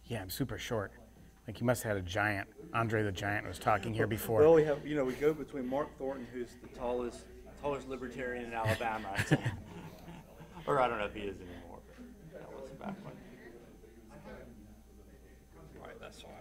Yeah, I'm super short. Like you must have had a giant. Andre the Giant was talking here before. Well, we have, we go between Mark Thornton, who's the tallest libertarian in Alabama, or I don't know if he is anymore, but that was back when. All right, that's fine.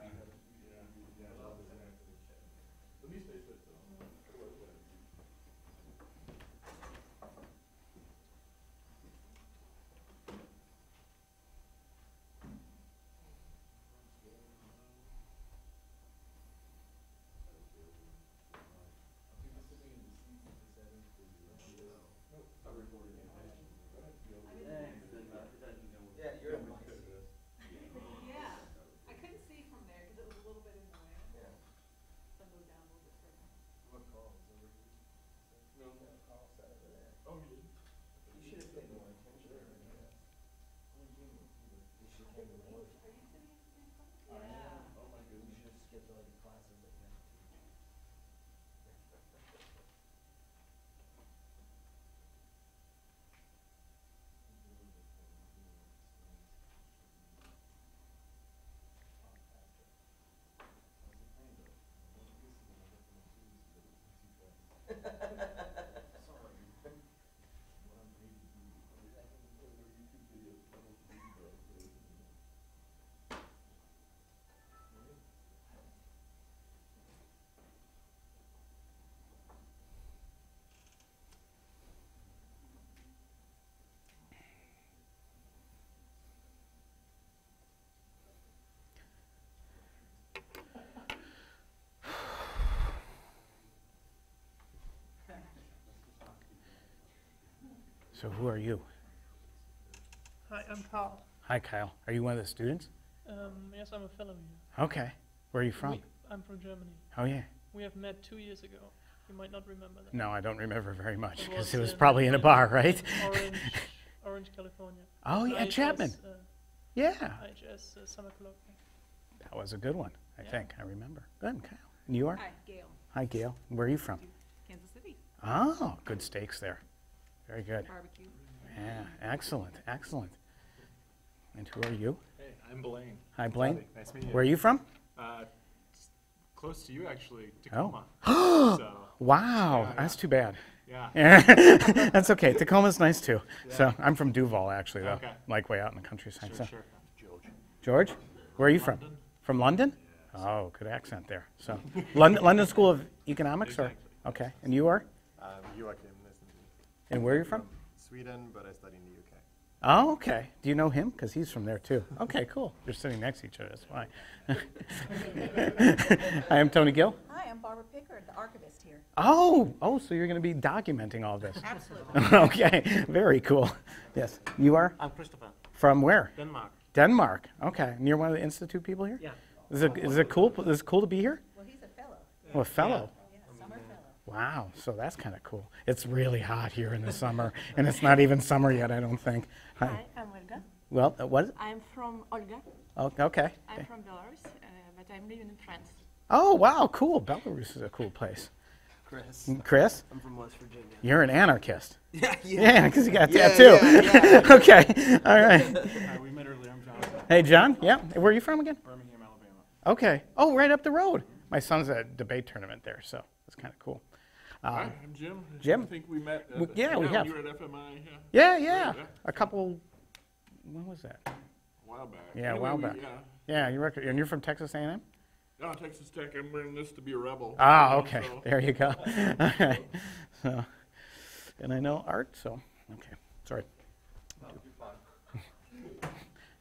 So who are you? Hi, I'm Carl. Hi, Kyle. Are you one of the students? Yes, I'm a fellow here. Okay. Where are you from? I'm from Germany. Oh, yeah. We have met 2 years ago. You might not remember that. No, I don't remember very much because it was in probably in a bar, right? Orange, California. Oh, yeah, Chapman. Yeah. IHS Summer Colloquium. That was a good one, I think. I remember. Good, Kyle. And you are? Hi, Gail. Hi, Gail. Where are you from? Kansas City. Oh, good steaks there. Very good. Barbecue. Yeah, excellent, excellent. And who are you? Hey, I'm Blaine. Hi, Blaine. Howdy. Nice to meet you. Where are you from? Close to you, actually, Tacoma. Oh. So, Wow, yeah. That's too bad. yeah. That's okay. Tacoma's nice too. Yeah. So I'm from Duval, actually, though. Okay. Like way out in the countryside. Sure, So. sure. George, where are you from? London. From London? Oh, good accent there. So London School of Economics, Exactly. or okay. And you are? Joachim. And where are you from? Sweden, but I study in the UK. Oh, okay. Do you know him? Because he's from there too. Okay, cool. You're sitting next to each other. That's why. Hi, I'm Tony Gill. Hi, I'm Barbara Pickard, the archivist here. Oh, so you're going to be documenting all this. Absolutely. Okay, very cool. Yes, you are? I'm Christopher, From where? Denmark. Denmark. Okay, and you're one of the Institute people here? Yeah. Is it cool? Is it cool to be here? Well, he's a fellow. Well, a fellow. Yeah, summer fellow. Wow, so that's kind of cool. It's really hot here in the summer, and it's not even summer yet, I don't think. Hi, I'm Olga. Well, what is it? I'm from Olga. Oh, okay. I'm from Belarus, but I'm living in France. Oh, wow, cool. Belarus is a cool place. Chris. Chris, I'm from West Virginia. you're an anarchist. Yeah, Yeah, because you got a Yeah, tattoo. yeah. Okay, all right. Hi, we met earlier. I'm Jonathan. Hey, John, yeah, where are you from again? Birmingham, Alabama. Okay. Oh, right up the road. My son's at a debate tournament there, so it's kind of cool. Hi, I'm Jim. Jim? I think we met. Yeah, we have. You were at FMI Yeah, Yeah. a couple, when was that? a while back. Yeah, a Anyway, while we- back. Yeah. Yeah, and you're from Texas A&M? No, Texas Tech. I'm wearing this to be a rebel. Ah, okay. So- There you go. All right. So, and I know Art, so, okay. Sorry.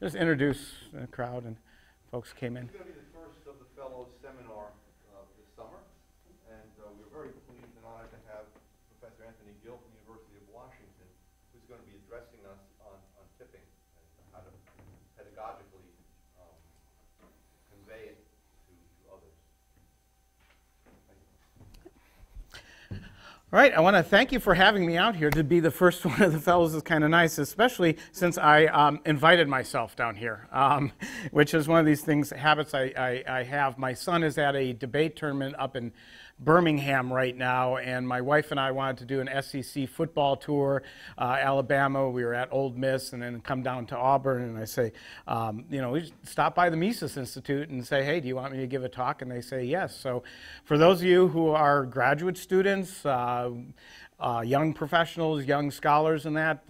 Just introduce the crowd, and folks came in. It's going to be the first of the Fellows Seminar this summer, and we're very pleased and honored to have Professor Anthony Gill from the University of Washington, who's going to be addressing us on tipping and how to pedagogically convey it to others. All right, I want to thank you for having me out here. To be the first one of the fellows is kind of nice, especially since I invited myself down here, which is one of these things, habits I have. My son is at a debate tournament up in Birmingham right now, and my wife and I wanted to do an SEC football tour, Alabama. We were at Ole Miss, and then come down to Auburn, and I say, we just stop by the Mises Institute and say, hey, do you want me to give a talk? And they say yes. So for those of you who are graduate students, young professionals, young scholars and that,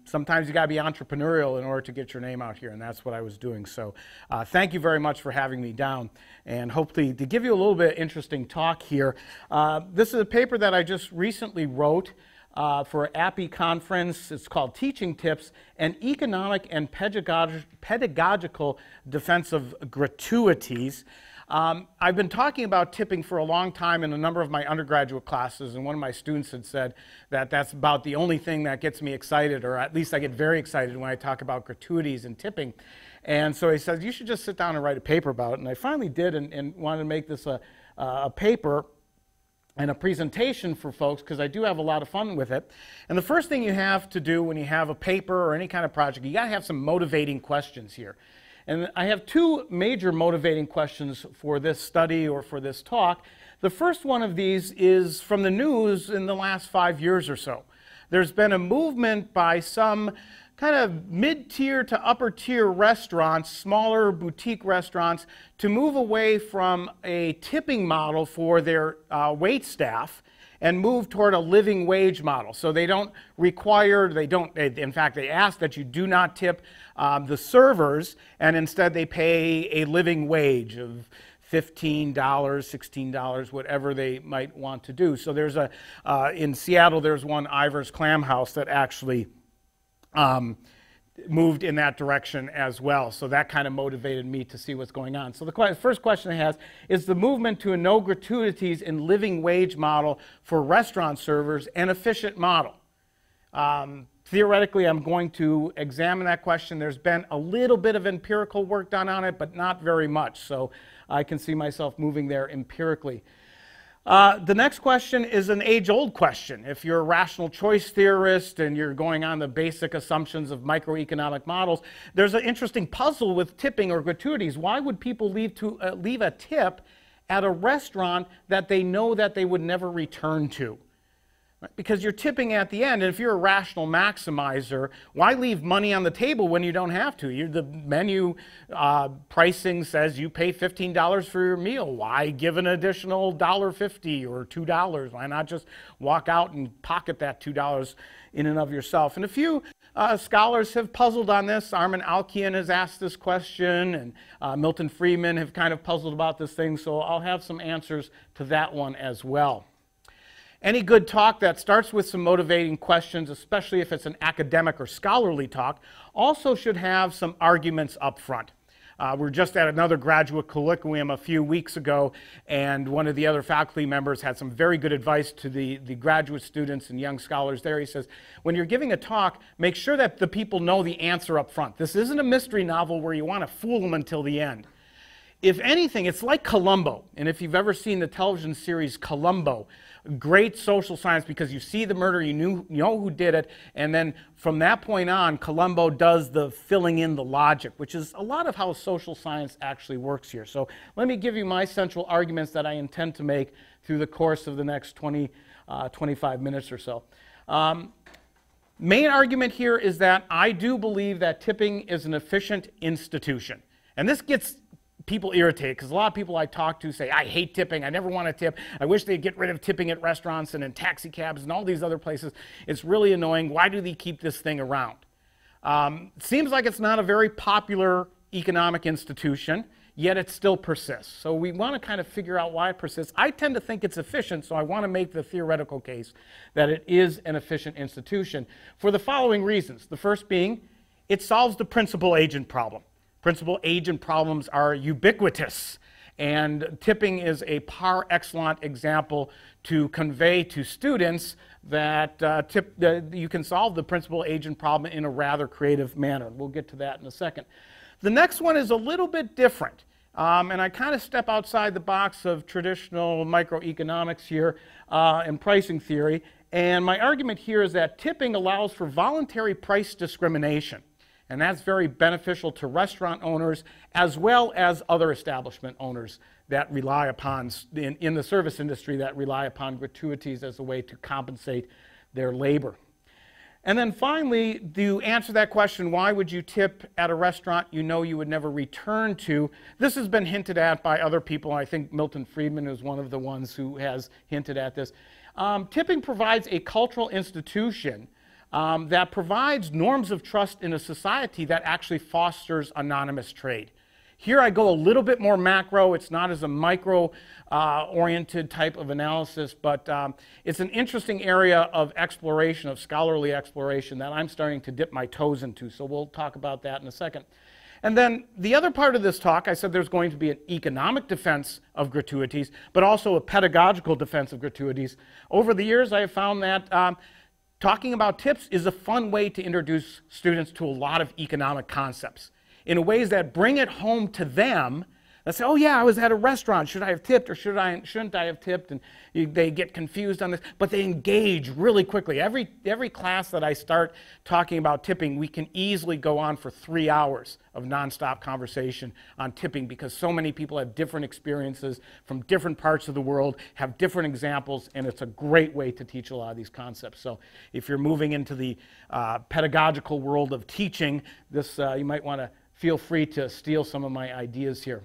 sometimes you got to be entrepreneurial in order to get your name out here, and that's what I was doing. So thank you very much for having me down, and hopefully to give you a little bit of interesting talk here. This is a paper that I just recently wrote for an API conference. It's called Teaching Tips, an Economic and Pedagogical Defense of Gratuities. I've been talking about tipping for a long time in a number of my undergraduate classes, and one of my students had said that that's about the only thing that gets me excited, or at least I get very excited when I talk about gratuities and tipping. And so he said, you should just sit down and write a paper about it. And I finally did, and wanted to make this a paper and a presentation for folks, because I do have a lot of fun with it. And the first thing you have to do when you have a paper or any kind of project, you got to have some motivating questions here. And I have two major motivating questions for this study or for this talk. The first one of these is from the news in the last 5 years or so. There's been a movement by some kind of mid-tier to upper-tier restaurants, smaller boutique restaurants, to move away from a tipping model for their wait staff and move toward a living wage model. So they don't require, in fact, they ask that you do not tip the servers, and instead they pay a living wage of $15, $16, whatever they might want to do. So there's in Seattle, there's one, Ivar's Clam House, that actually moved in that direction as well. So that kind of motivated me to see what's going on. So the first question I have is the movement to a no gratuities and living wage model for restaurant servers an efficient model? Theoretically, I'm going to examine that question. There's been a little bit of empirical work done on it, but not very much. So I can see myself moving there empirically. The next question is an age-old question. If you're a rational choice theorist and you're going on the basic assumptions of microeconomic models, there's an interesting puzzle with tipping or gratuities. Why would people leave a tip at a restaurant that they know that they would never return to? Because you're tipping at the end, and if you're a rational maximizer, why leave money on the table when you don't have to? The menu pricing says you pay $15 for your meal. Why give an additional $1.50 or $2? Why not just walk out and pocket that $2 in and of yourself? And a few scholars have puzzled on this. Armin Alkian has asked this question, and Milton Friedman have kind of puzzled about this thing, so I'll have some answers to that one as well. Any good talk that starts with some motivating questions, especially if it's an academic or scholarly talk, also should have some arguments up front. We're just at another graduate colloquium a few weeks ago, and one of the other faculty members had some very good advice to the graduate students and young scholars there. He says, when you're giving a talk, make sure that the people know the answer up front. This isn't a mystery novel where you want to fool them until the end. If anything, it's like Columbo, and if you've ever seen the television series Columbo, great social science, because you see the murder, you know who did it, and then from that point on, Columbo does the filling in the logic, which is a lot of how social science actually works here. So let me give you my central arguments that I intend to make through the course of the next 25 minutes or so. Main argument here is that I do believe that tipping is an efficient institution. And this gets people irritated, because a lot of people I talk to say, I hate tipping, I never want to tip, I wish they'd get rid of tipping at restaurants and in taxi cabs and all these other places. It's really annoying. Why do they keep this thing around? Seems like it's not a very popular economic institution, yet it still persists. So we want to kind of figure out why it persists. I tend to think it's efficient, so I want to make the theoretical case that it is an efficient institution for the following reasons. The first being, it solves the principal-agent problem. Principal-agent problems are ubiquitous, and tipping is a par excellence example to convey to students that you can solve the principal-agent problem in a rather creative manner. We'll get to that in a second. The next one is a little bit different, and I kind of step outside the box of traditional microeconomics here and pricing theory, and my argument here is that tipping allows for voluntary price discrimination. And that's very beneficial to restaurant owners as well as other establishment owners that rely upon, in the service industry, that rely upon gratuities as a way to compensate their labor. And then finally, to answer that question, why would you tip at a restaurant you know you would never return to? This has been hinted at by other people. I think Milton Friedman is one of the ones who has hinted at this. Tipping provides a cultural institution that provides norms of trust in a society that actually fosters anonymous trade. Here I go a little bit more macro. It's not as a micro-oriented type of analysis, but it's an interesting area of exploration, of scholarly exploration, that I'm starting to dip my toes into. So we'll talk about that in a second. And then the other part of this talk, I said there's going to be an economic defense of gratuities, but also a pedagogical defense of gratuities. Over the years, I have found that talking about tips is a fun way to introduce students to a lot of economic concepts in ways that bring it home to them. They say, oh yeah, I was at a restaurant, should I have tipped or shouldn't I have tipped? And they get confused on this, but they engage really quickly. Every class that I start talking about tipping, we can easily go on for 3 hours of nonstop conversation on tipping, because so many people have different experiences from different parts of the world, have different examples, and it's a great way to teach a lot of these concepts. So if you're moving into the pedagogical world of teaching, this you might want to feel free to steal some of my ideas here.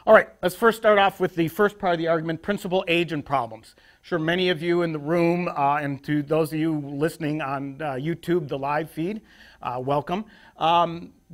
All right, let's first start off with the first part of the argument, principal, age, and problems. Sure, many of you in the room, and to those of you listening on YouTube, the live feed, welcome.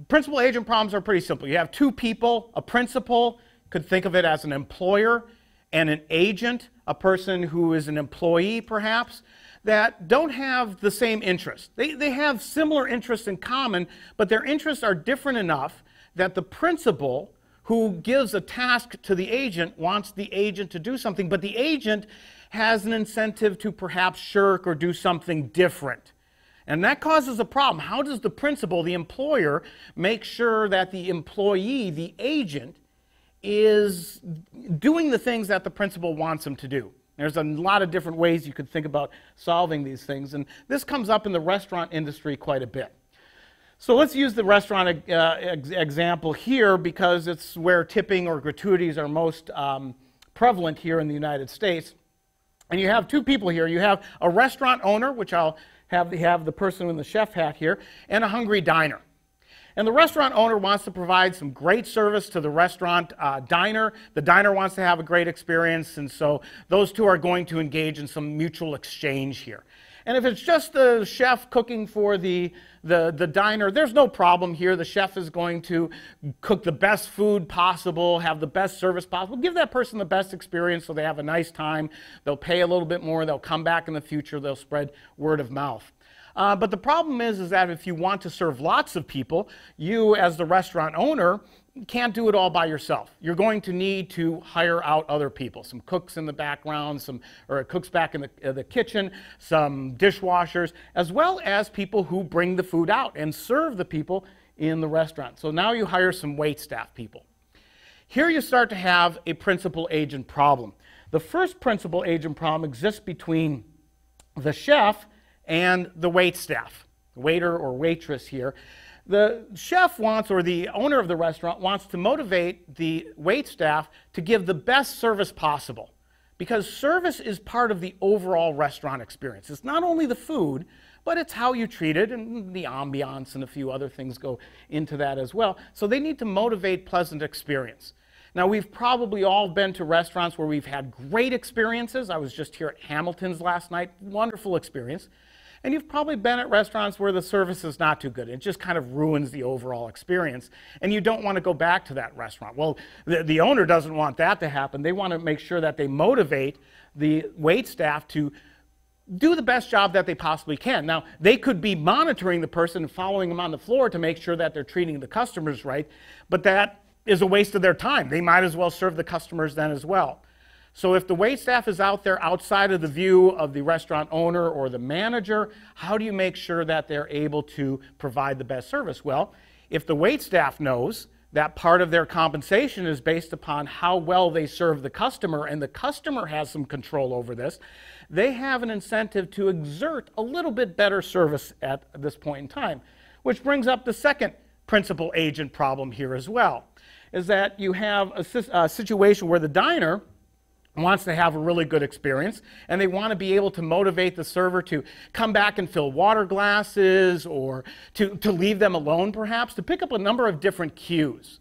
Principal, age, and problems are pretty simple. You have two people, a principal, could think of it as an employer, and an agent, a person who is an employee perhaps, that don't have the same interests. They have similar interests in common, but their interests are different enough that the principal who gives a task to the agent wants the agent to do something, but the agent has an incentive to perhaps shirk or do something different. And that causes a problem. How does the principal, the employer, make sure that the employee, the agent, is doing the things that the principal wants him to do? There's a lot of different ways you could think about solving these things, and this comes up in the restaurant industry quite a bit. So let's use the restaurant example here, because it's where tipping or gratuities are most prevalent here in the United States. And you have two people here. You have a restaurant owner, which I'll have the person in the chef hat here, and a hungry diner. And the restaurant owner wants to provide some great service to the restaurant diner. The diner wants to have a great experience, and so those two are going to engage in some mutual exchange here. And if it's just the chef cooking for the diner, there's no problem here. The chef is going to cook the best food possible, have the best service possible, give that person the best experience so they have a nice time. They'll pay a little bit more. They'll come back in the future. They'll spread word of mouth. But the problem is that if you want to serve lots of people, you as the restaurant owner can't do it all by yourself. You're going to need to hire out other people, some cooks in the background, or cooks back in the kitchen, some dishwashers, as well as people who bring the food out and serve the people in the restaurant. So now you hire some wait staff people. Here you start to have a principal-agent problem. The first principal-agent problem exists between the chef and the wait staff, the waiter or waitress here. The chef wants, or the owner of the restaurant wants to motivate the wait staff to give the best service possible, because service is part of the overall restaurant experience. It's not only the food, but it's how you treat it, and the ambiance and a few other things go into that as well. So they need to motivate pleasant experience. Now, we've probably all been to restaurants where we've had great experiences. I was just here at Hamilton's last night, wonderful experience. And you've probably been at restaurants where the service is not too good. It just kind of ruins the overall experience, and you don't want to go back to that restaurant. Well, the owner doesn't want that to happen. They want to make sure that they motivate the wait staff to do the best job that they possibly can. Now, they could be monitoring the person and following them on the floor to make sure that they're treating the customers right, but that is a waste of their time. They might as well serve the customers then as well. So if the waitstaff is out there outside of the view of the restaurant owner or the manager, how do you make sure that they're able to provide the best service? Well, if the waitstaff knows that part of their compensation is based upon how well they serve the customer, and the customer has some control over this, they have an incentive to exert a little bit better service at this point in time. Which brings up the second principal agent problem here as well, is that you have a situation where the diner wants to have a really good experience, and they want to be able to motivate the server to come back and fill water glasses, or to leave them alone perhaps, to pick up a number of different cues.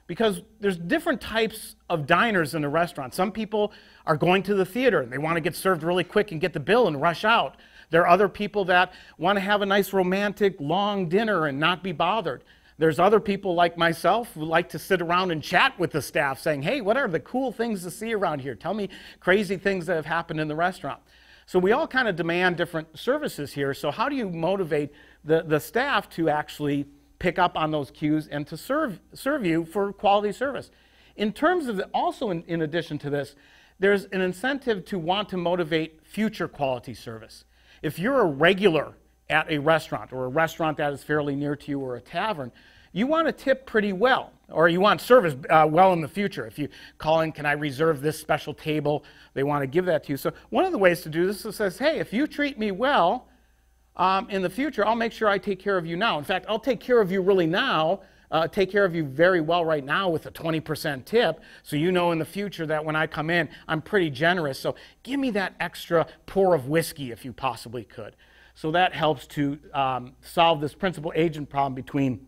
Because there's different types of diners in a restaurant. Some people are going to the theater and they want to get served really quick and get the bill and rush out. There are other people that want to have a nice romantic long dinner and not be bothered. There's other people like myself who like to sit around and chat with the staff saying, hey, what are the cool things to see around here? Tell me crazy things that have happened in the restaurant. So we all kind of demand different services here. So how do you motivate the staff to actually pick up on those cues and to serve you for quality service? In terms of also in addition to this, there's an incentive to want to motivate future quality service. If you're a regular at a restaurant, or a restaurant that is fairly near to you, or a tavern, you want to tip pretty well, or you want service well in the future. If you call in, can I reserve this special table, they want to give that to you. So one of the ways to do this is says, hey, if you treat me well in the future, I'll make sure I take care of you now. In fact, I'll take care of you really now, take care of you very well right now with a 20% tip, so you know in the future that when I come in, I'm pretty generous. So give me that extra pour of whiskey if you possibly could. So that helps to solve this principal agent problem between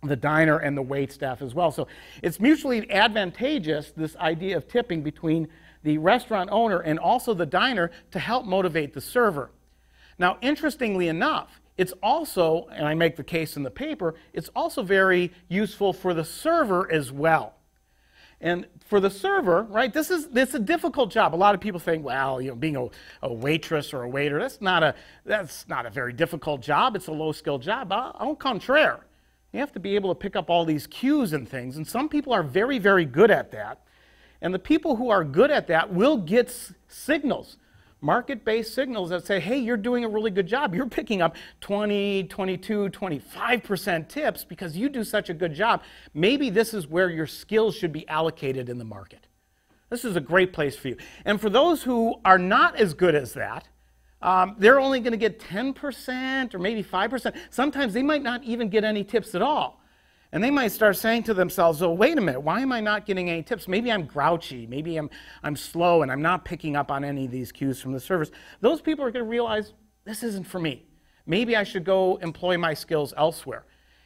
the diner and the wait staff as well. So it's mutually advantageous, this idea of tipping between the restaurant owner and also the diner, to help motivate the server. Now, interestingly enough, it's also, and I make the case in the paper, it's also very useful for the server as well. And for the server, right, this is a difficult job. A lot of people think, well, you know, being a waitress or a waiter, that's not a very difficult job. It's a low-skill job. Au contraire. You have to be able to pick up all these cues and things, and some people are very, very good at that. And the people who are good at that will get signals, market-based signals that say, hey, you're doing a really good job. You're picking up 20, 22, 25% tips because you do such a good job. Maybe this is where your skills should be allocated in the market. This is a great place for you. And for those who are not as good as that, they're only going to get 10% or maybe 5%. Sometimes they might not even get any tips at all. And they might start saying to themselves, oh, wait a minute, why am I not getting any tips? Maybe I'm grouchy, maybe I'm slow, and I'm not picking up on any of these cues from the service. Those people are going to realize, this isn't for me. Maybe I should go employ my skills elsewhere.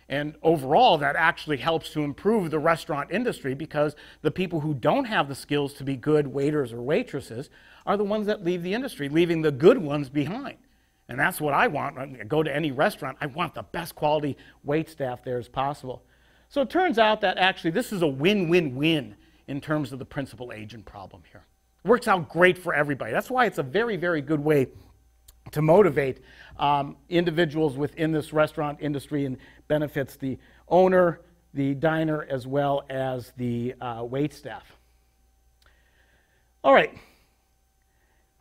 And overall, that actually helps to improve the restaurant industry, because the people who don't have the skills to be good waiters or waitresses are the ones that leave the industry, leaving the good ones behind. And that's what I want. When I go to any restaurant, I want the best quality wait staff there as possible. So it turns out that actually this is a win-win-win in terms of the principal agent problem here. It works out great for everybody. That's why it's a very, very good way to motivate individuals within this restaurant industry, and benefits the owner, the diner, as well as the wait staff. All right.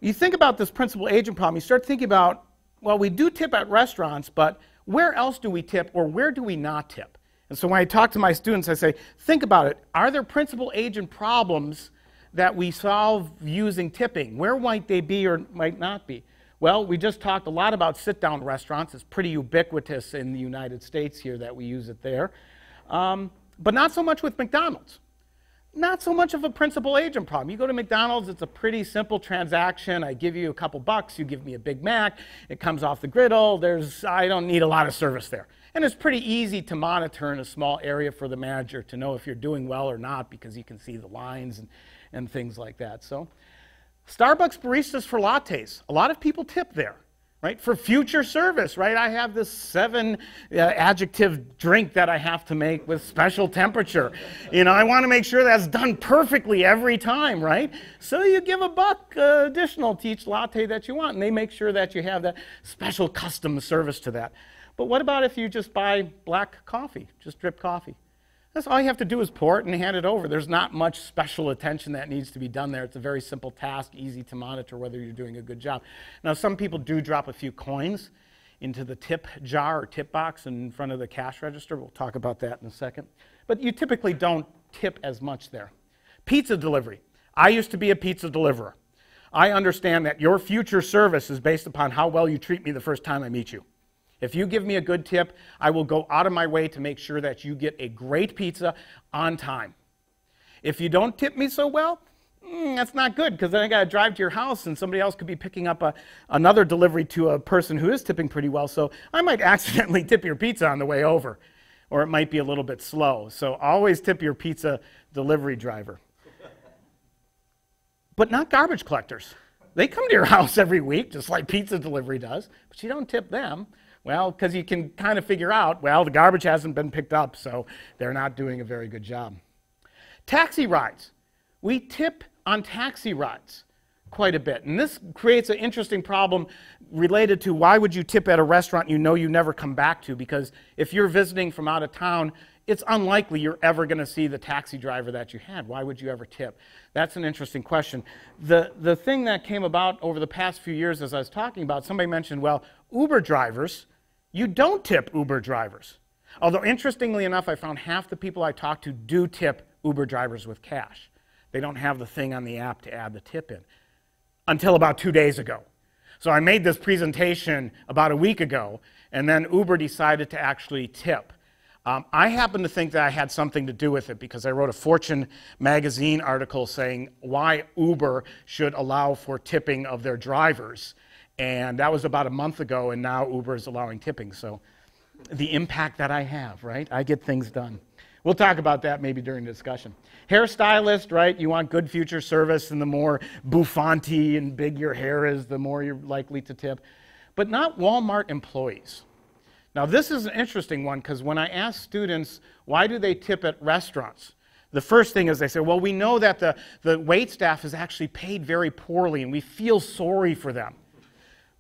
You think about this principal agent problem, you start thinking about, well, we do tip at restaurants, but where else do we tip, or where do we not tip? And so when I talk to my students, I say, think about it. Are there principal agent problems that we solve using tipping? Where might they be or might not be? Well, we just talked a lot about sit-down restaurants. It's pretty ubiquitous in the United States here that we use it there. But not so much with McDonald's. Not so much of a principal agent problem. You go to McDonald's, it's a pretty simple transaction. I give you a couple bucks, you give me a Big Mac, it comes off the griddle. I don't need a lot of service there. And it's pretty easy to monitor in a small area for the manager to know if you're doing well or not, because you can see the lines and things like that. So, Starbucks baristas for lattes. A lot of people tip there, right? For future service, right? I have this 7 adjective drink that I have to make with special temperature. You know, I want to make sure that's done perfectly every time, right? So you give $1 additional to each latte that you want, and they make sure that you have that special custom service to that. But what about if you just buy black coffee, just drip coffee? That's all you have to do is pour it and hand it over. There's not much special attention that needs to be done there. It's a very simple task, easy to monitor whether you're doing a good job. Now, some people do drop a few coins into the tip jar or tip box in front of the cash register. We'll talk about that in a second. But you typically don't tip as much there. Pizza delivery. I used to be a pizza deliverer. I understand that your future service is based upon how well you treat me the first time I meet you. If you give me a good tip, I will go out of my way to make sure that you get a great pizza on time. If you don't tip me so well, that's not good, because then I got to drive to your house and somebody else could be picking up another delivery to a person who is tipping pretty well. So I might accidentally tip your pizza on the way over, or it might be a little bit slow. So always tip your pizza delivery driver. But not garbage collectors. They come to your house every week, just like pizza delivery does, but you don't tip them. Well, because you can kind of figure out, well, the garbage hasn't been picked up, so they're not doing a very good job. Taxi rides. We tip on taxi rides quite a bit. And this creates an interesting problem related to why would you tip at a restaurant you know you never come back to, because if you're visiting from out of town, it's unlikely you're ever going to see the taxi driver that you had. Why would you ever tip? That's an interesting question. The thing that came about over the past few years as I was talking about, somebody mentioned, well, Uber drivers, you don't tip Uber drivers. Although interestingly enough, I found half the people I talk to do tip Uber drivers with cash. They don't have the thing on the app to add the tip in until about 2 days ago. So I made this presentation about a week ago, and then Uber decided to actually tip. I happen to think that I had something to do with it because I wrote a Fortune magazine article saying why Uber should allow for tipping of their drivers. And that was about a month ago, and now Uber is allowing tipping. So the impact that I have, right? I get things done. We'll talk about that maybe during the discussion. Hairstylist, right? You want good future service, and the more bouffant and big your hair is, the more you're likely to tip. But not Walmart employees. Now, this is an interesting one because when I ask students, why do they tip at restaurants? The first thing is they say, well, we know that the wait staff is actually paid very poorly, and we feel sorry for them.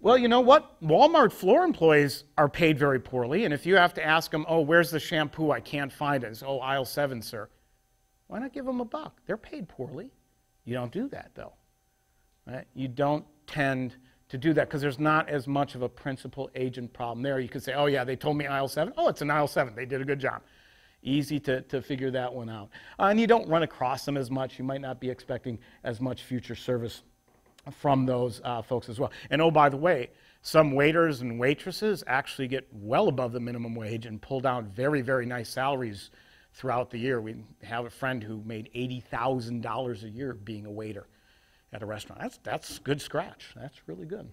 Well, you know what? Walmart floor employees are paid very poorly, and if you have to ask them, oh, where's the shampoo? I can't find it. It's, oh, aisle 7, sir. Why not give them $1? They're paid poorly. You don't do that, though. Right? You don't tend to do that because there's not as much of a principal-agent problem there. You could say, oh, yeah, they told me aisle 7. Oh, it's an aisle 7. They did a good job. Easy to figure that one out. And you don't run across them as much. You might not be expecting as much future service from those folks as well. And oh, by the way, some waiters and waitresses actually get well above the minimum wage and pull down very, very nice salaries throughout the year. We have a friend who made $80,000 a year being a waiter at a restaurant. That's good scratch. That's really good.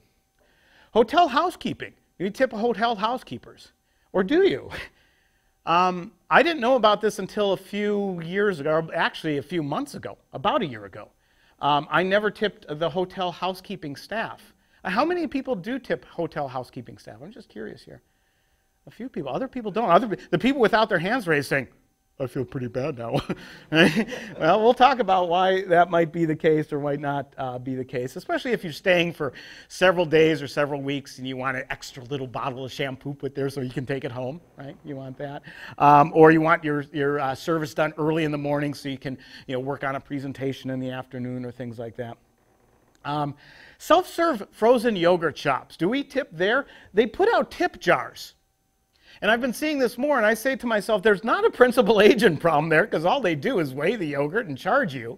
Hotel housekeeping. You tip hotel housekeepers, or do you? I didn't know about this until a few years ago, or actually a few months ago, about a year ago. I never tipped the hotel housekeeping staff. How many people do tip hotel housekeeping staff? I'm just curious here. A few people. Other people don't. The people without their hands raised saying, I feel pretty bad now. Well, we'll talk about why that might be the case or might not be the case, especially if you're staying for several days or several weeks and you want an extra little bottle of shampoo put there so you can take it home, right? You want that. Or you want your service done early in the morning so you can work on a presentation in the afternoon or things like that. Self-serve frozen yogurt shops. Do we tip there? They put out tip jars. And I've been seeing this more, and I say to myself, there's not a principal agent problem there because all they do is weigh the yogurt and charge you.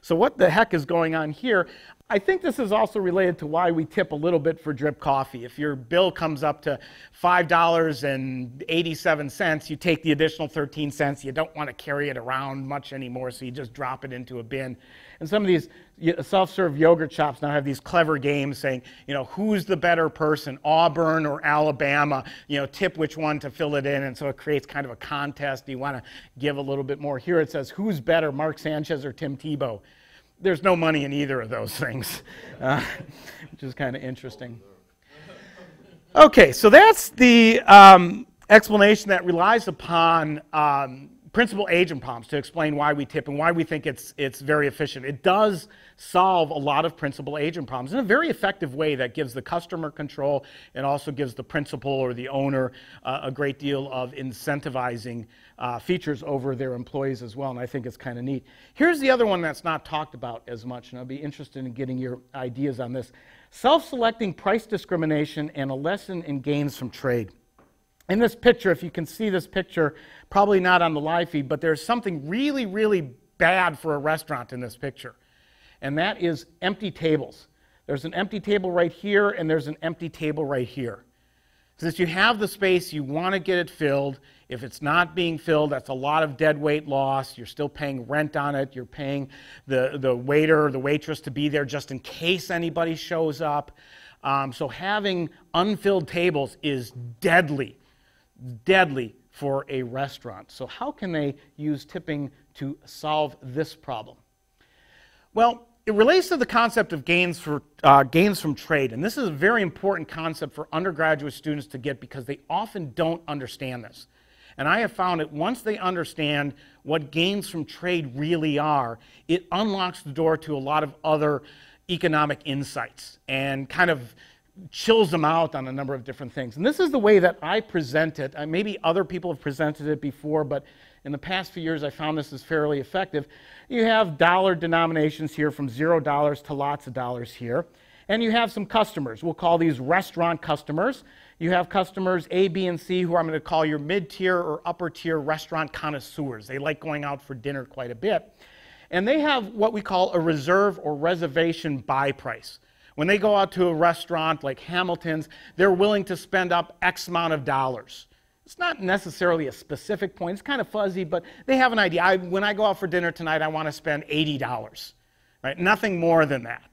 So what the heck is going on here? I think this is also related to why we tip a little bit for drip coffee. If your bill comes up to $5.87, you take the additional 13 cents. You don't want to carry it around much anymore, so you just drop it into a bin. And some of these self-serve yogurt shops now have these clever games saying, who's the better person, Auburn or Alabama? Tip which one to fill it in, and so it creates kind of a contest. Do you want to give a little bit more? Here it says, who's better, Mark Sanchez or Tim Tebow? There's no money in either of those things, which is kind of interesting. Okay, so that's the explanation that relies upon principal agent problems to explain why we tip and why we think it's very efficient. It does solve a lot of principal agent problems in a very effective way that gives the customer control and also gives the principal or the owner a great deal of incentivizing features over their employees as well, and I think it's kind of neat. Here's the other one that's not talked about as much, and I'll be interested in getting your ideas on this. Self-selecting price discrimination and a lesson in gains from trade. In this picture, if you can see this picture, probably not on the live feed, but there's something really, really bad for a restaurant in this picture, and that is empty tables. There's an empty table right here, and there's an empty table right here. Since you have the space, you want to get it filled. If it's not being filled, that's a lot of dead weight loss. You're still paying rent on it. You're paying the waiter or the waitress to be there just in case anybody shows up. So having unfilled tables is deadly for a restaurant. So how can they use tipping to solve this problem? Well, it relates to the concept of gains from trade, and this is a very important concept for undergraduate students to get because they often don't understand this. And I have found that once they understand what gains from trade really are, it unlocks the door to a lot of other economic insights and kind of chills them out on a number of different things. And this is the way that I present it. Maybe other people have presented it before, but in the past few years I found this is fairly effective. You have dollar denominations here from $0 to lots of dollars here. And you have some customers. We'll call these restaurant customers. You have customers A, B, and C who I'm going to call your mid-tier or upper-tier restaurant connoisseurs. They like going out for dinner quite a bit. And they have what we call a reserve or reservation buy price. When they go out to a restaurant like Hamilton's, they're willing to spend up X amount of dollars. It's not necessarily a specific point. It's kind of fuzzy, but they have an idea. When I go out for dinner tonight, I want to spend $80, right? Nothing more than that.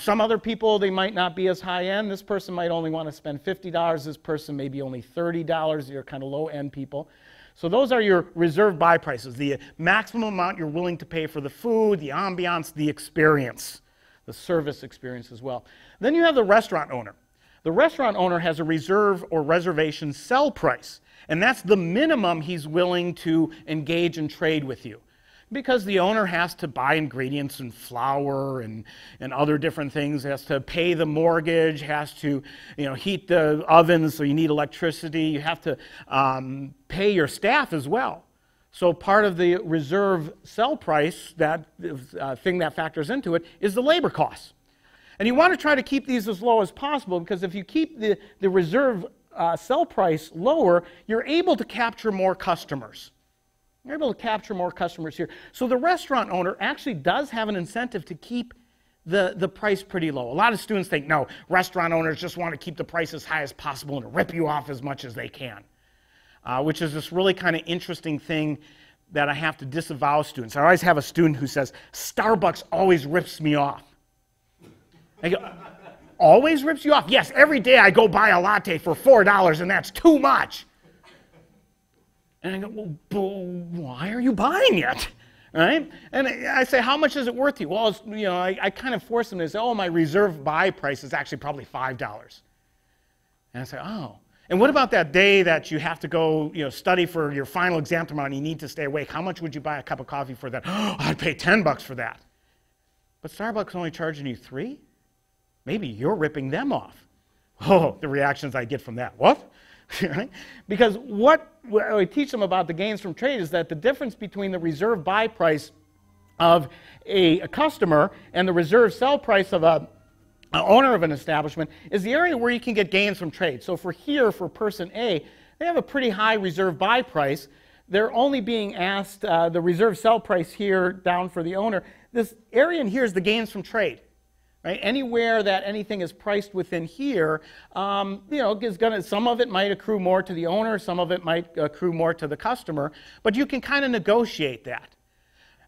Some other people, they might not be as high-end. This person might only want to spend $50. This person may be only $30. You're kind of low-end people. So those are your reserve buy prices, the maximum amount you're willing to pay for the food, the ambiance, the experience, the service experience as well. Then you have the restaurant owner. The restaurant owner has a reserve or reservation sell price, and that's the minimum he's willing to engage and trade with you, because the owner has to buy ingredients and flour and other different things, has to pay the mortgage, has to heat the ovens, so you need electricity, you have to pay your staff as well. So part of the reserve sell price, that thing that factors into it, is the labor costs. And you want to try to keep these as low as possible, because if you keep the reserve sell price lower, you're able to capture more customers. You're able to capture more customers here. So the restaurant owner actually does have an incentive to keep the price pretty low. A lot of students think, no, restaurant owners just want to keep the price as high as possible and rip you off as much as they can, which is this really kind of interesting thing that I have to disavow students. I always have a student who says, Starbucks always rips me off. I go, always rips you off? Yes, every day I go buy a latte for $4 and that's too much. And I go, well, why are you buying it? Right? And I say, how much is it worth to you? Well, it's, I kind of force them to say, oh, my reserve buy price is actually probably $5. And I say, oh. And what about that day that you have to go, study for your final exam tomorrow and you need to stay awake? How much would you buy a cup of coffee for that? Oh, I'd pay $10 for that. But Starbucks only charging you $3? Maybe you're ripping them off. Oh, the reactions I get from that. What? Right? Because what I teach them about the gains from trade is that the difference between the reserve buy price of a customer and the reserve sell price of an owner of an establishment is the area where you can get gains from trade. So for person A, they have a pretty high reserve buy price. They're only being asked the reserve sell price here down for the owner. This area in here is the gains from trade. Right? Anywhere that anything is priced within here, is some of it might accrue more to the owner, some of it might accrue more to the customer, but you can kind of negotiate that.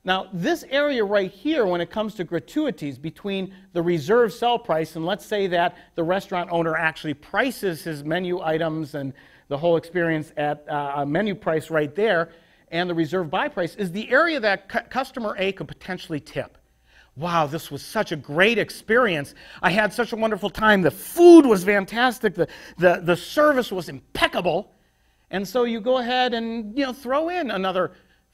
Now, this area right here, when it comes to gratuities between the reserve sell price, and let's say that the restaurant owner actually prices his menu items and the whole experience at a menu price right there, and the reserve buy price is the area that customer A could potentially tip. Wow, this was such a great experience. I had such a wonderful time. The food was fantastic. The service was impeccable. And so you go ahead and throw in another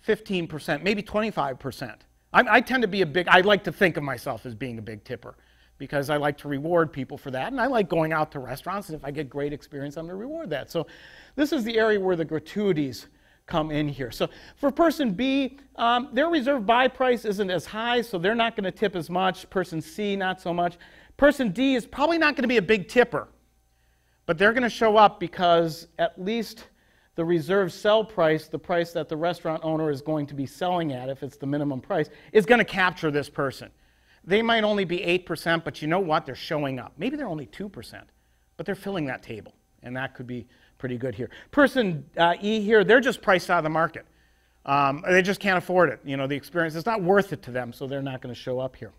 15%, maybe 25%. I tend to be I like to think of myself as being a big tipper because I like to reward people for that. And I like going out to restaurants, and if I get great experience, I'm going to reward that. So this is the area where the gratuities come in here. So for person B, their reserve buy price isn't as high, so they're not going to tip as much. Person C, not so much. Person D is probably not going to be a big tipper, but they're going to show up because at least the reserve sell price, the price that the restaurant owner is going to be selling at, if it's the minimum price, is going to capture this person. They might only be 8%, but you know what? They're showing up. Maybe they're only 2%, but they're filling that table. and that could be pretty good here. Person E here, they're just priced out of the market. They just can't afford it. You know, the experience is not worth it to them, so they're not going to show up here.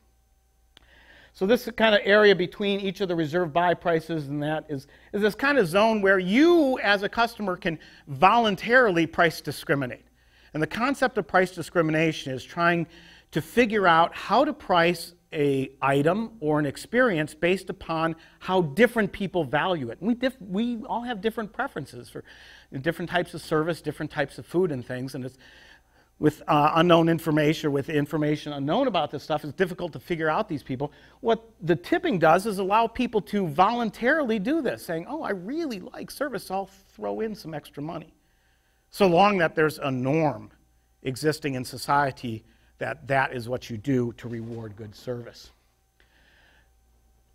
So this kind of area between each of the reserve buy prices and that is this kind of zone where you as a customer can voluntarily price discriminate. And the concept of price discrimination is trying to figure out how to price an item or an experience based upon how different people value it. And we all have different preferences for different types of service, different types of food and things, and it's with unknown information, or with information unknown about this stuff, it's difficult to figure out these people. What the tipping does is allow people to voluntarily do this, saying, oh, I really like service, so I'll throw in some extra money. So long that there's a norm existing in society that is what you do to reward good service.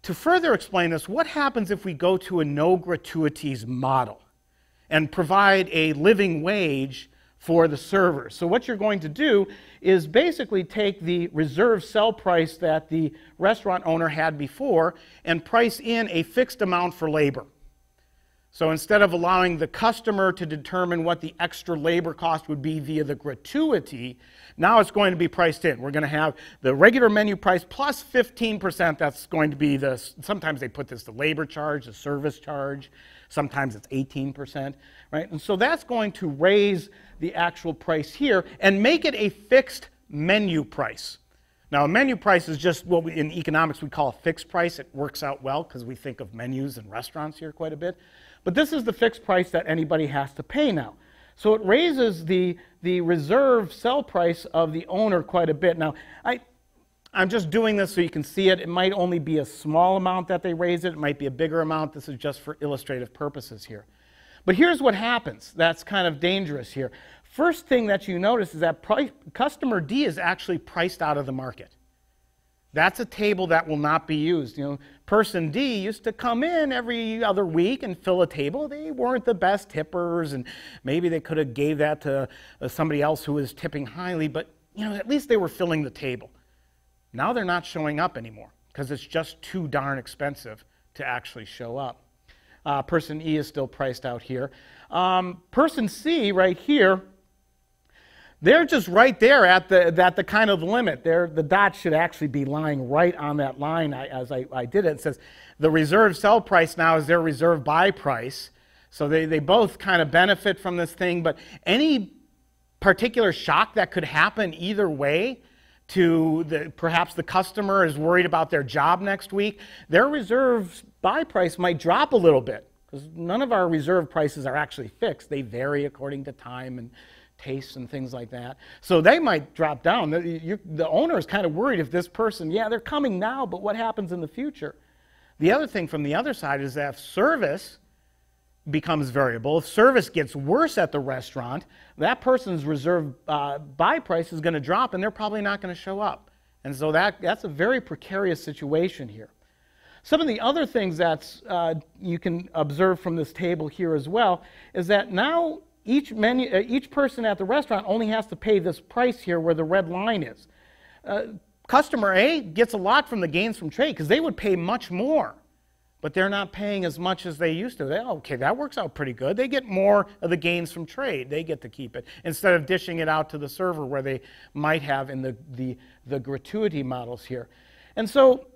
To further explain this, what happens if we go to a no gratuities model and provide a living wage for the server? So what you're going to do is basically take the reserve sell price that the restaurant owner had before and price in a fixed amount for labor. So instead of allowing the customer to determine what the extra labor cost would be via the gratuity, now it's going to be priced in. We're going to have the regular menu price plus 15%. That's going to be the, sometimes they put this, the labor charge, the service charge. Sometimes it's 18%, right? And so that's going to raise the actual price here and make it a fixed menu price. Now, a menu price is just what in economics we call a fixed price. It works out well because we think of menus and restaurants here quite a bit. But this is the fixed price that anybody has to pay now. So it raises the reserve sell price of the owner quite a bit. Now, I'm just doing this so you can see it. It might only be a small amount that they raise it. It might be a bigger amount. This is just for illustrative purposes here. But here's what happens. That's kind of dangerous here. First thing that you notice is that customer D is actually priced out of the market. That's a table that will not be used. You know, person D used to come in every other week and fill a table. They weren't the best tippers, and maybe they could have gave that to somebody else who was tipping highly, but you know, at least they were filling the table. Now they're not showing up anymore because it's just too darn expensive to actually show up. Person E is still priced out here. Person C right here, they're just right there at the kind of limit. The dot should actually be lying right on that line as I did it. It says the reserve sell price now is their reserve buy price. So they both kind of benefit from this thing, but any particular shock that could happen either way to perhaps the customer is worried about their job next week, their reserve buy price might drop a little bit because none of our reserve prices are actually fixed. They vary according to time and tastes and things like that. So they might drop down. The owner is kind of worried if this person, yeah, they're coming now, but what happens in the future? The other thing from the other side is that if service becomes variable, if service gets worse at the restaurant, that person's reserve buy price is going to drop and they're probably not going to show up. And so that's a very precarious situation here. Some of the other things that you can observe from this table here as well is that now each person at the restaurant only has to pay this price here where the red line is. Customer A gets a lot from the gains from trade because they would pay much more, but they're not paying as much as they used to. Okay, that works out pretty good. They get more of the gains from trade. They get to keep it instead of dishing it out to the server where they might have in the gratuity models here. And so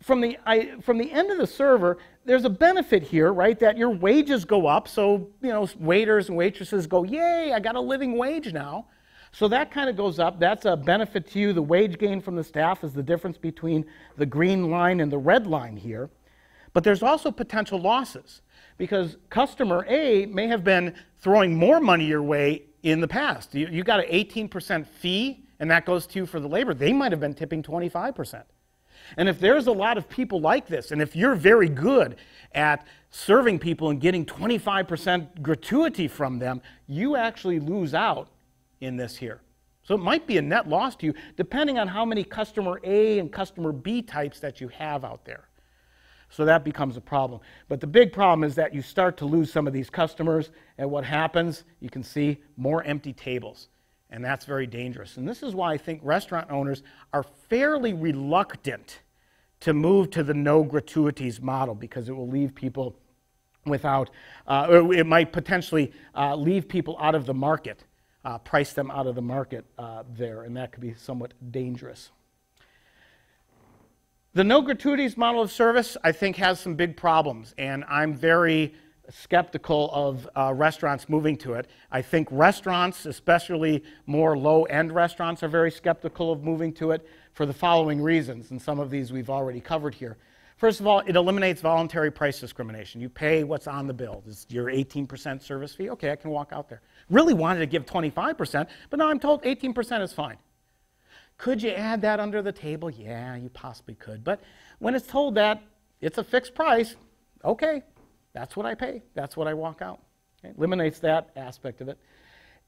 from the end of the server, there's a benefit here, right, that your wages go up. So, you know, waiters and waitresses go, yay, I got a living wage now. So that kind of goes up. That's a benefit to you. The wage gain from the staff is the difference between the green line and the red line here. But there's also potential losses because customer A may have been throwing more money your way in the past. You got an 18% fee, and that goes to you for the labor. They might have been tipping 25%. And if there's a lot of people like this, and if you're very good at serving people and getting 25% gratuity from them, you actually lose out in this here. So it might be a net loss to you, depending on how many customer A and customer B types that you have out there. So that becomes a problem. But the big problem is that you start to lose some of these customers, and what happens, you can see more empty tables. And that's very dangerous. And this is why I think restaurant owners are fairly reluctant to move to the no gratuities model because it will leave people without, or it might potentially leave people out of the market, price them out of the market there, and that could be somewhat dangerous. The no gratuities model of service, I think, has some big problems, and I'm very skeptical of restaurants moving to it. I think restaurants, especially more low-end restaurants, are very skeptical of moving to it for the following reasons, and some of these we've already covered here. First of all, it eliminates voluntary price discrimination. You pay what's on the bill. This is your 18% service fee. Okay, I can walk out there. Really wanted to give 25%, but now I'm told 18% is fine. Could you add that under the table? Yeah, you possibly could. But when it's told that it's a fixed price, okay, that's what I pay. That's what I walk out. Okay? Eliminates that aspect of it.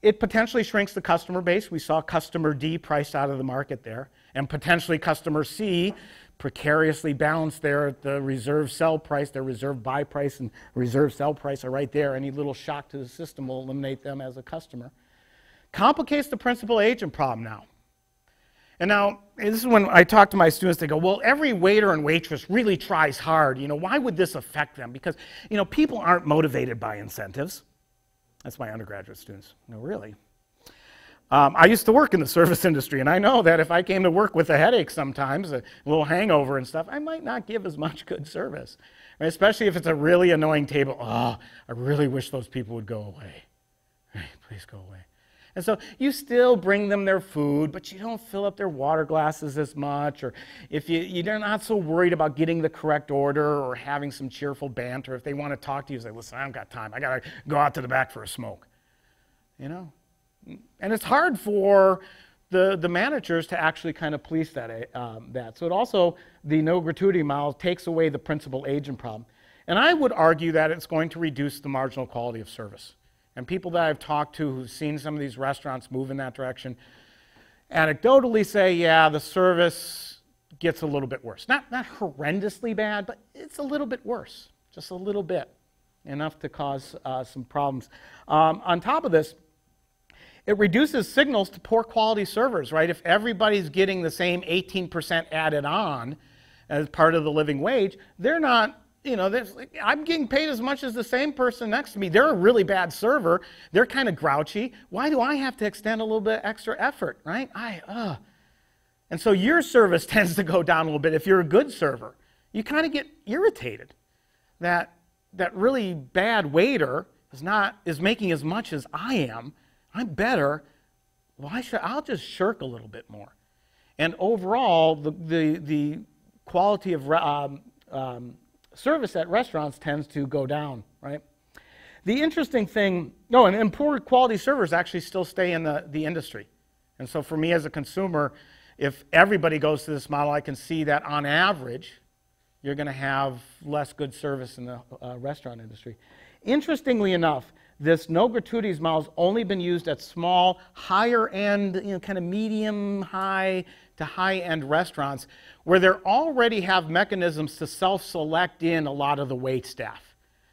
It potentially shrinks the customer base. We saw customer D priced out of the market there, and potentially customer C precariously balanced there at the reserve sell price. Their reserve buy price and reserve sell price are right there. Any little shock to the system will eliminate them as a customer. Complicates the principal agent problem now. And now, this is when I talk to my students, they go, well, every waiter and waitress really tries hard. You know, why would this affect them? Because, you know, people aren't motivated by incentives. That's my undergraduate students. No, really. I used to work in the service industry, and I know that if I came to work with a headache sometimes, a little hangover and stuff, I might not give as much good service, right? Especially if it's a really annoying table. Oh, I really wish those people would go away. Hey, please go away. And so you still bring them their food, but you don't fill up their water glasses as much, or if you're not so worried about getting the correct order or having some cheerful banter. If they want to talk to you, say, listen, I don't got time. I got to go out to the back for a smoke. You know? And it's hard for the managers to actually kind of police that. So it also, the no gratuity model takes away the principal agent problem. And I would argue that it's going to reduce the marginal quality of service. And people that I've talked to who've seen some of these restaurants move in that direction anecdotally say, yeah, the service gets a little bit worse. Not horrendously bad, but it's a little bit worse, just a little bit, enough to cause some problems. On top of this, it reduces signals to poor quality servers, right? If everybody's getting the same 18% added on as part of the living wage, they're not, you know, I'm getting paid as much as the same person next to me. They're a really bad server. They're kind of grouchy. Why do I have to extend a little bit extra effort, right? And so your service tends to go down a little bit. If you're a good server, you kind of get irritated that really bad waiter is making as much as I am. I'm better. I'll just shirk a little bit more. And overall, the quality of service at restaurants tends to go down, right? The interesting thing, and poor quality servers actually still stay in the industry. And so for me as a consumer, if everybody goes to this model, I can see that on average, you're going to have less good service in the restaurant industry. Interestingly enough, this no gratuities model has only been used at small, higher end, kind of medium, high to high end restaurants where they already have mechanisms to self-select in a lot of the wait staff.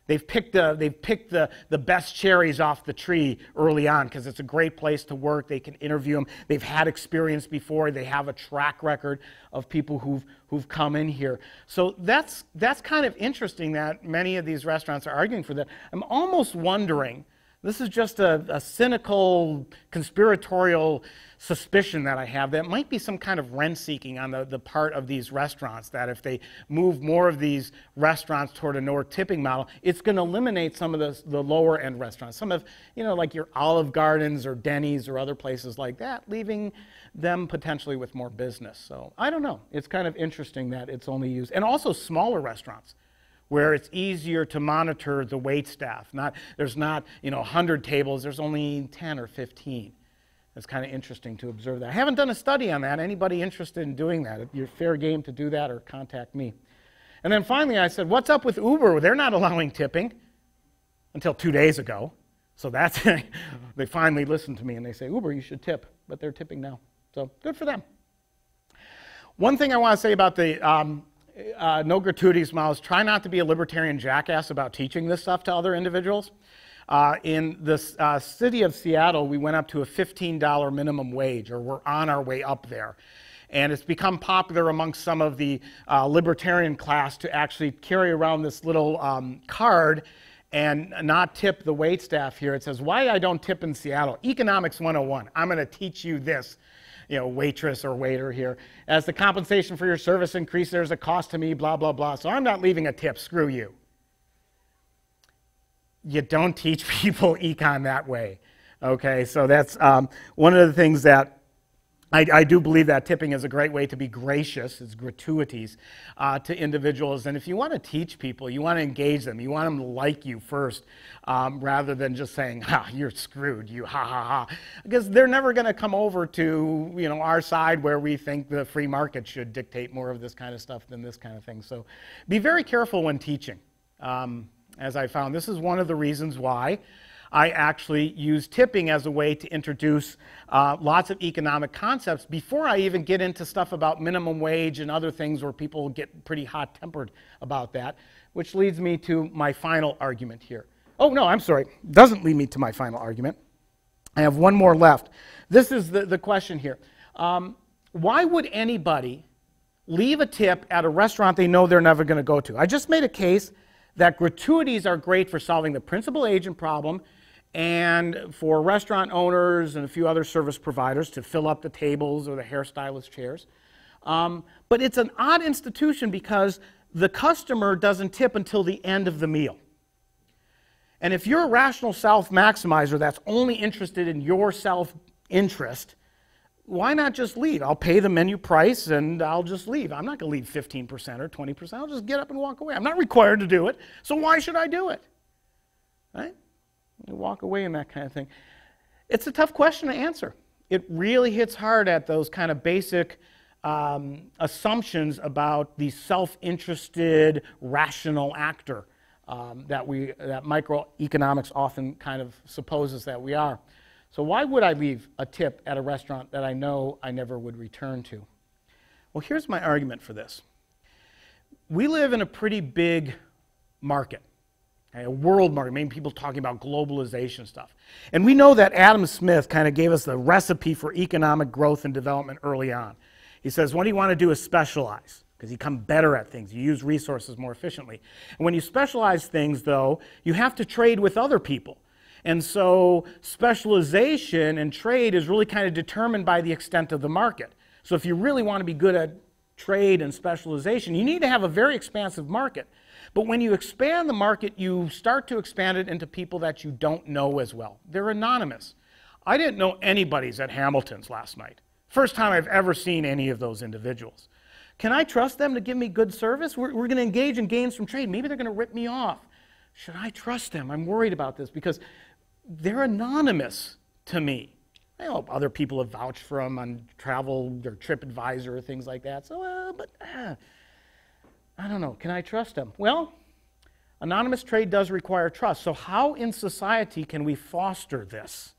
They've picked the best cherries off the tree early on because it's a great place to work. They can interview them. They've had experience before. They have a track record of people who've come in here. So that's kind of interesting that many of these restaurants are arguing for that. I'm almost wondering, this is just a cynical, conspiratorial suspicion that I have, that might be some kind of rent-seeking on the part of these restaurants, that if they move more of these restaurants toward a no tipping model, it's going to eliminate some of the lower-end restaurants, some of, like your Olive Gardens or Denny's or other places like that, leaving them potentially with more business. So I don't know. It's kind of interesting that it's only used, and also smaller restaurants, where it's easier to monitor the wait staff. There's not 100 tables, there's only 10 or 15. It's kind of interesting to observe that. I haven't done a study on that. Anybody interested in doing that? You're fair game to do that, or contact me. And then finally I said, what's up with Uber? They're not allowing tipping until 2 days ago. So that's, they finally listened to me and they say, Uber, you should tip, but they're tipping now. So good for them. One thing I want to say about the no gratuities model is try not to be a libertarian jackass about teaching this stuff to other individuals. In the city of Seattle, we went up to a $15 minimum wage, or we're on our way up there. And it's become popular amongst some of the libertarian class to actually carry around this little card and not tip the wait staff here. It says, why I don't tip in Seattle. Economics 101. I'm going to teach you this, waitress or waiter here. As the compensation for your service increase, there's a cost to me, blah, blah, blah. So I'm not leaving a tip. Screw you. You don't teach people econ that way. Okay, so that's one of the things that I do believe that tipping is a great way to be gracious, it's gratuities, to individuals. And if you want to teach people, you want to engage them, you want them to like you first, rather than just saying, ha, you're screwed, you ha, ha, ha. Because they're never going to come over to our side where we think the free market should dictate more of this kind of stuff than this kind of thing. So be very careful when teaching. As I found, this is one of the reasons why I actually use tipping as a way to introduce lots of economic concepts before I even get into stuff about minimum wage and other things where people get pretty hot-tempered about that, which leads me to my final argument here. Oh, no, I'm sorry. Doesn't lead me to my final argument. I have one more left. This is the question here. Why would anybody leave a tip at a restaurant they know they're never going to go to? I just made a case that gratuities are great for solving the principal agent problem and for restaurant owners and a few other service providers to fill up the tables or the hairstylist chairs. But it's an odd institution because the customer doesn't tip until the end of the meal. And if you're a rational self-maximizer that's only interested in your self-interest, why not just leave? I'll pay the menu price and I'll just leave. I'm not going to leave 15% or 20%. I'll just get up and walk away. I'm not required to do it, so why should I do it? Right? You walk away and that kind of thing. It's a tough question to answer. It really hits hard at those kind of basic assumptions about the self-interested, rational actor that microeconomics often kind of supposes that we are. So why would I leave a tip at a restaurant that I know I never would return to? Well, here's my argument for this. We live in a pretty big market, a world market, many people talking about globalization stuff. And we know that Adam Smith kind of gave us the recipe for economic growth and development early on. He says, what you want to do is specialize, because you become better at things. You use resources more efficiently. And when you specialize things, though, you have to trade with other people. And so specialization and trade is really kind of determined by the extent of the market. So if you really want to be good at trade and specialization, you need to have a very expansive market. But when you expand the market, you start to expand it into people that you don't know as well. They're anonymous. I didn't know anybody's at Hamilton's last night. First time I've ever seen any of those individuals. Can I trust them to give me good service? We're going to engage in gains from trade. Maybe they're going to rip me off. Should I trust them? I'm worried about this because they're anonymous to me. I hope other people have vouched for them on travel or TripAdvisor or things like that. So, I don't know. Can I trust them? Well, anonymous trade does require trust. So how in society can we foster this?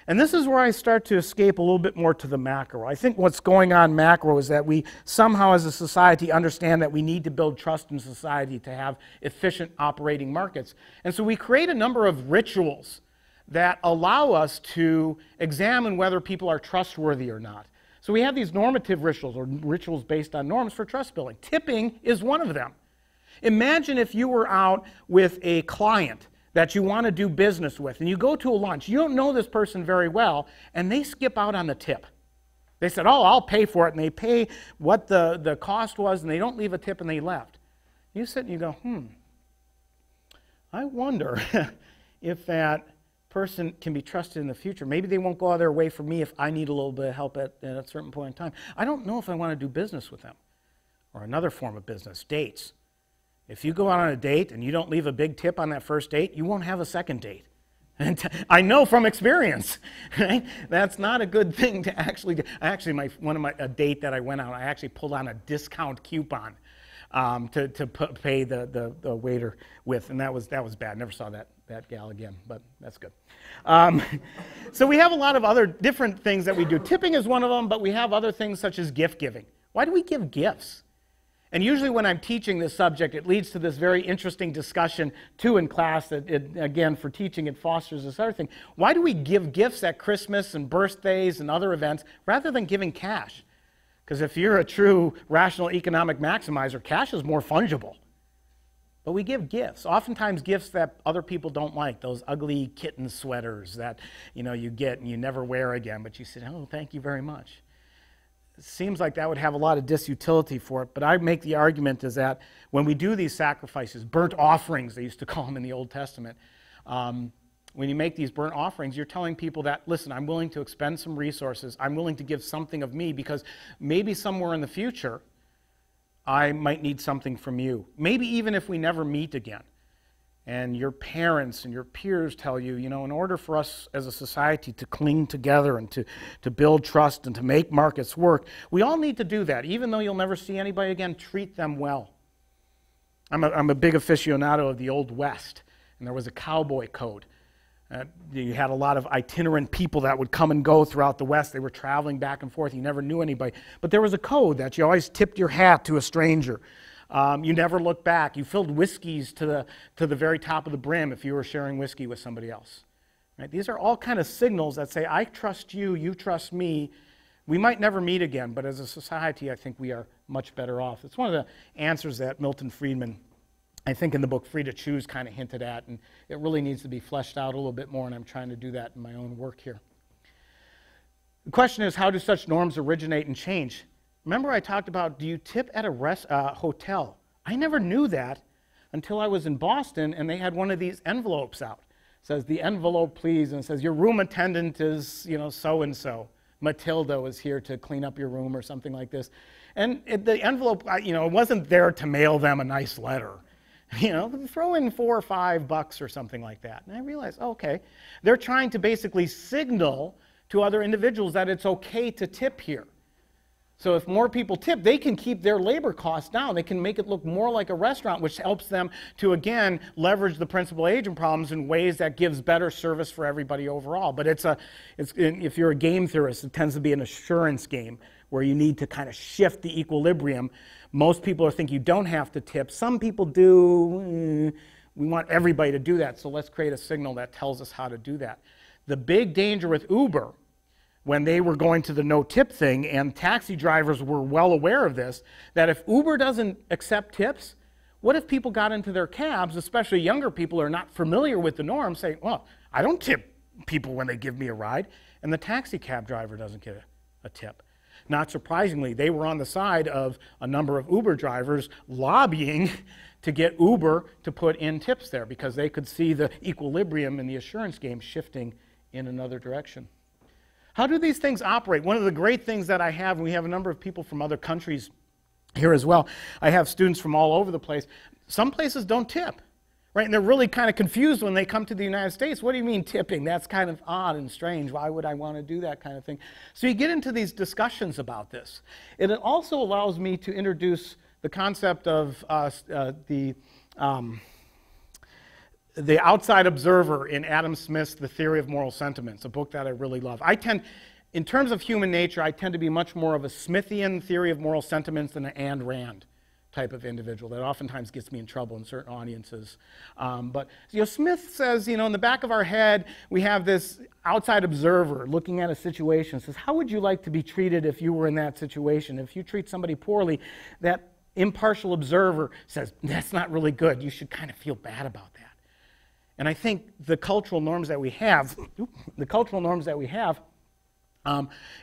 And this is where I start to escape a little bit more to the macro. I think what's going on macro is that we somehow as a society understand that we need to build trust in society to have efficient operating markets. And so we create a number of rituals that allow us to examine whether people are trustworthy or not. So we have these normative rituals or rituals based on norms for trust building. Tipping is one of them. Imagine if you were out with a client that you want to do business with, and you go to a lunch, you don't know this person very well, and they skip out on the tip. They said, oh, I'll pay for it, and they pay what the cost was, and they don't leave a tip, and they left. You sit and you go, I wonder if that person can be trusted in the future. Maybe they won't go out of their way for me if I need a little bit of help at a certain point in time. I don't know if I want to do business with them. Or another form of business, dates. If you go out on a date and you don't leave a big tip on that first date, you won't have a second date. And I know from experience, right? That's not a good thing to actually do. A date that I went on, I actually pulled on a discount coupon to pay the waiter with, and that was bad. Never saw that gal again, but that's good. So we have a lot of other different things that we do. Tipping is one of them, but we have other things such as gift giving. Why do we give gifts? And usually when I'm teaching this subject, it leads to this very interesting discussion, too, in class. That again, for teaching, it fosters this other thing. Why do we give gifts at Christmas and birthdays and other events rather than giving cash? Because if you're a true rational economic maximizer, cash is more fungible. But we give gifts, oftentimes gifts that other people don't like, those ugly kitten sweaters that you get and you never wear again, but you say, oh, thank you very much. It seems like that would have a lot of disutility for it, but I make the argument is that when we do these sacrifices, burnt offerings, they used to call them in the Old Testament, when you make these burnt offerings, you're telling people that, listen, I'm willing to expend some resources, I'm willing to give something of me, because maybe somewhere in the future, I might need something from you. Maybe even if we never meet again, and your parents and your peers tell you, in order for us as a society to cling together and to build trust and to make markets work, we all need to do that. Even though you'll never see anybody again, treat them well. I'm a big aficionado of the Old West, and there was a cowboy code. You had a lot of itinerant people that would come and go throughout the West. They were traveling back and forth. You never knew anybody. But there was a code that you always tipped your hat to a stranger. You never looked back. You filled whiskeys to the very top of the brim if you were sharing whiskey with somebody else. Right? These are all kind of signals that say, I trust you, you trust me. We might never meet again, but as a society, I think we are much better off. It's one of the answers that Milton Friedman, I think in the book Free to Choose, kind of hinted at, and it really needs to be fleshed out a little bit more, and I'm trying to do that in my own work here. The question is, how do such norms originate and change? Remember I talked about, do you tip at a hotel? I never knew that until I was in Boston, and they had one of these envelopes out. It says, the envelope, please, and it says, your room attendant is, so-and-so. Matilda was here to clean up your room or something like this. And the envelope, it wasn't there to mail them a nice letter. Throw in $4 or $5 or something like that. And I realized, okay, they're trying to basically signal to other individuals that it's okay to tip here. So if more people tip, they can keep their labor costs down. They can make it look more like a restaurant, which helps them to, again, leverage the principal agent problems in ways that gives better service for everybody overall. But if you're a game theorist, it tends to be an assurance game where you need to kind of shift the equilibrium. Most people think you don't have to tip. Some people do. We want everybody to do that, so let's create a signal that tells us how to do that. The big danger with Uber, when they were going to the no-tip thing, and taxi drivers were well aware of this, that if Uber doesn't accept tips, what if people got into their cabs, especially younger people who are not familiar with the norm, saying, well, I don't tip people when they give me a ride, and the taxi cab driver doesn't get a tip. Not surprisingly, they were on the side of a number of Uber drivers lobbying to get Uber to put in tips there because they could see the equilibrium in the assurance game shifting in another direction. How do these things operate? One of the great things that I have, and we have a number of people from other countries here as well, I have students from all over the place. Some places don't tip, right? And they're really kind of confused when they come to the United States. What do you mean tipping? That's kind of odd and strange. Why would I want to do that kind of thing? So you get into these discussions about this. And it also allows me to introduce the concept of the outside observer in Adam Smith's The Theory of Moral Sentiments, a book that I really love. In terms of human nature, I tend to be much more of a Smithian theory of moral sentiments than an Ayn Rand type of individual. That oftentimes gets me in trouble in certain audiences. But Smith says, in the back of our head, we have this outside observer looking at a situation, says, how would you like to be treated if you were in that situation? If you treat somebody poorly, that impartial observer says, that's not really good. You should kind of feel bad about that. And I think the cultural norms that we have,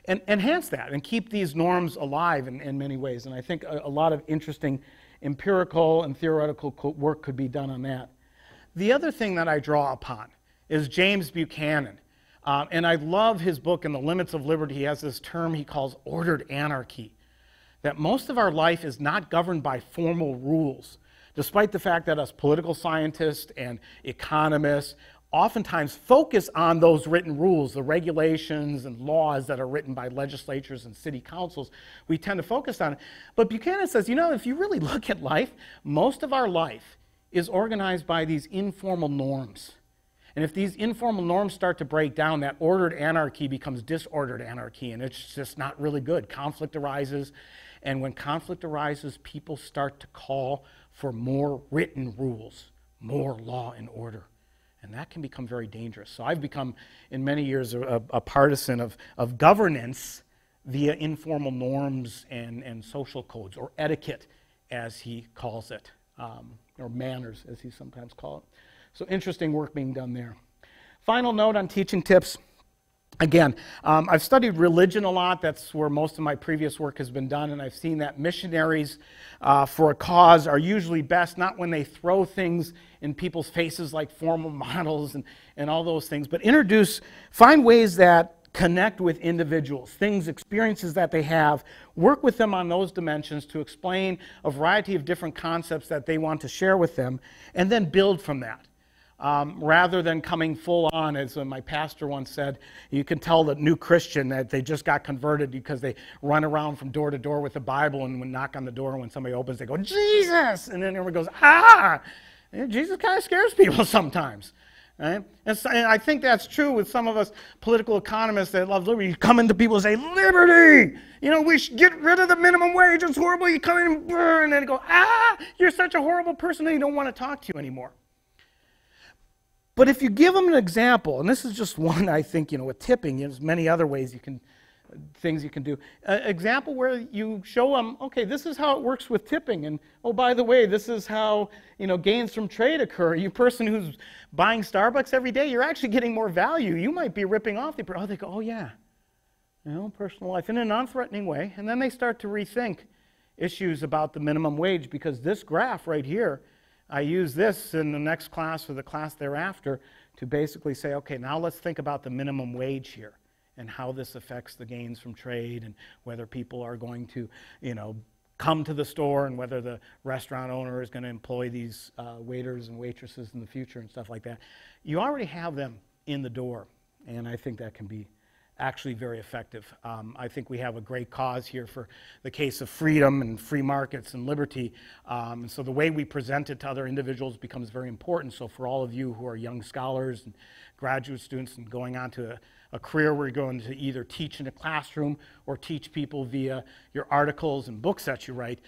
enhance that and keep these norms alive in many ways. And I think a lot of interesting empirical and theoretical work could be done on that. The other thing that I draw upon is James Buchanan. And I love his book, In the Limits of Liberty. He has this term he calls ordered anarchy, that most of our life is not governed by formal rules, despite the fact that us political scientists and economists oftentimes focus on those written rules, the regulations and laws that are written by legislatures and city councils. We tend to focus on it. But Buchanan says, if you really look at life, most of our life is organized by these informal norms. And if these informal norms start to break down, that ordered anarchy becomes disordered anarchy, and it's just not really good. Conflict arises, and when conflict arises, people start to call for more written rules, more law and order. And that can become very dangerous. So I've become, in many years, a partisan of governance via informal norms and social codes, or etiquette, as he calls it. or manners, as he sometimes call it. So interesting work being done there. Final note on teaching tips. Again, I've studied religion a lot. That's where most of my previous work has been done, and I've seen that missionaries for a cause are usually best not when they throw things in people's faces like formal models and all those things, but find ways that connect with individuals, things, experiences that they have, work with them on those dimensions to explain a variety of different concepts that they want to share with them, and then build from that. Rather than coming full on, as my pastor once said, you can tell the new Christian that they just got converted because they run around from door to door with the Bible, and when knock on the door, when somebody opens, they go, Jesus! And then everyone goes, ah! And Jesus kind of scares people sometimes. Right? And I think that's true with some of us political economists that love liberty. You come into people and say, liberty! You know, we should get rid of the minimum wage. It's horrible. You come in and burn, and then go, ah! You're such a horrible person that you don't want to talk to you anymore. But if you give them an example, and this is just one, I think, with tipping, there's many other ways things you can do. An example where you show them, okay, this is how it works with tipping, and oh, by the way, this is how, gains from trade occur. You person who's buying Starbucks every day, you're actually getting more value. You might be ripping off the person. Oh, they go, oh yeah, personal life in a non-threatening way, and then they start to rethink issues about the minimum wage, because this graph right here, I use this in the next class or the class thereafter to basically say, okay, now let's think about the minimum wage here and how this affects the gains from trade and whether people are going to, come to the store and whether the restaurant owner is going to employ these waiters and waitresses in the future and stuff like that. You already have them in the door, and I think that can be actually very effective. I think we have a great cause here for the case of freedom and free markets and liberty. And so the way we present it to other individuals becomes very important. So for all of you who are young scholars and graduate students and going on to a career where you're going to either teach in a classroom or teach people via your articles and books that you write,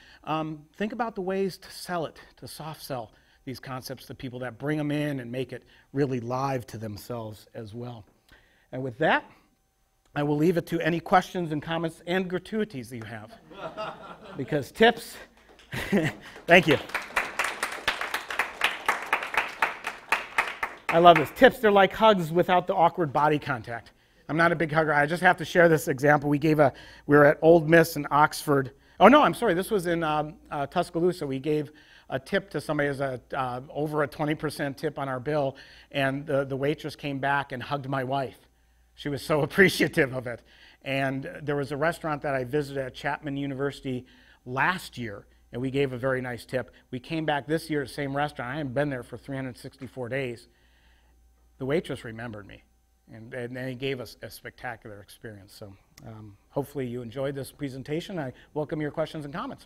think about the ways to sell it, to soft sell these concepts to people, that bring them in and make it really live to themselves as well. And with that, I will leave it to any questions and comments and gratuities that you have. Because tips, thank you. I love this. Tips, they're like hugs without the awkward body contact. I'm not a big hugger. I just have to share this example. We were at Old Miss in Oxford. Oh no, I'm sorry, this was in Tuscaloosa. We gave a tip to somebody as over a 20% tip on our bill, and the waitress came back and hugged my wife. She was so appreciative of it. And there was a restaurant that I visited at Chapman University last year, and we gave a very nice tip. We came back this year to the same restaurant. I hadn't been there for 364 days. The waitress remembered me, and they gave us a spectacular experience. So hopefully you enjoyed this presentation. I welcome your questions and comments.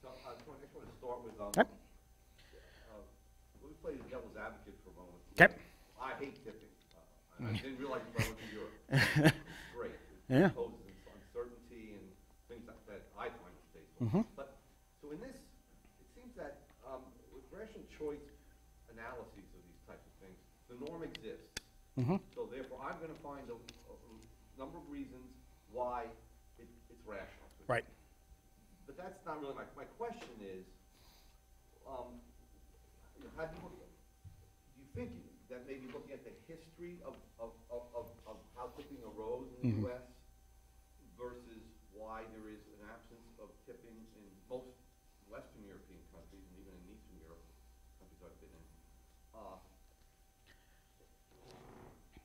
So I just want to start with, Yep. let me play the devil's advocate for a moment. Okay. I hate tipping. I didn't realize it when I went to Europe. It's great. It poses uncertainty and things like that I find distasteful. But so in this, it seems that with rational choice analyses of these types of things, the norm exists. So therefore, I'm going to find a number of reasons why it's rational. Right. But that's not really my question is, how do you think that maybe looking at the history of how tipping arose in the U.S. versus why there is an absence of tipping in most Western European countries and even in Eastern Europe, countries I've been in.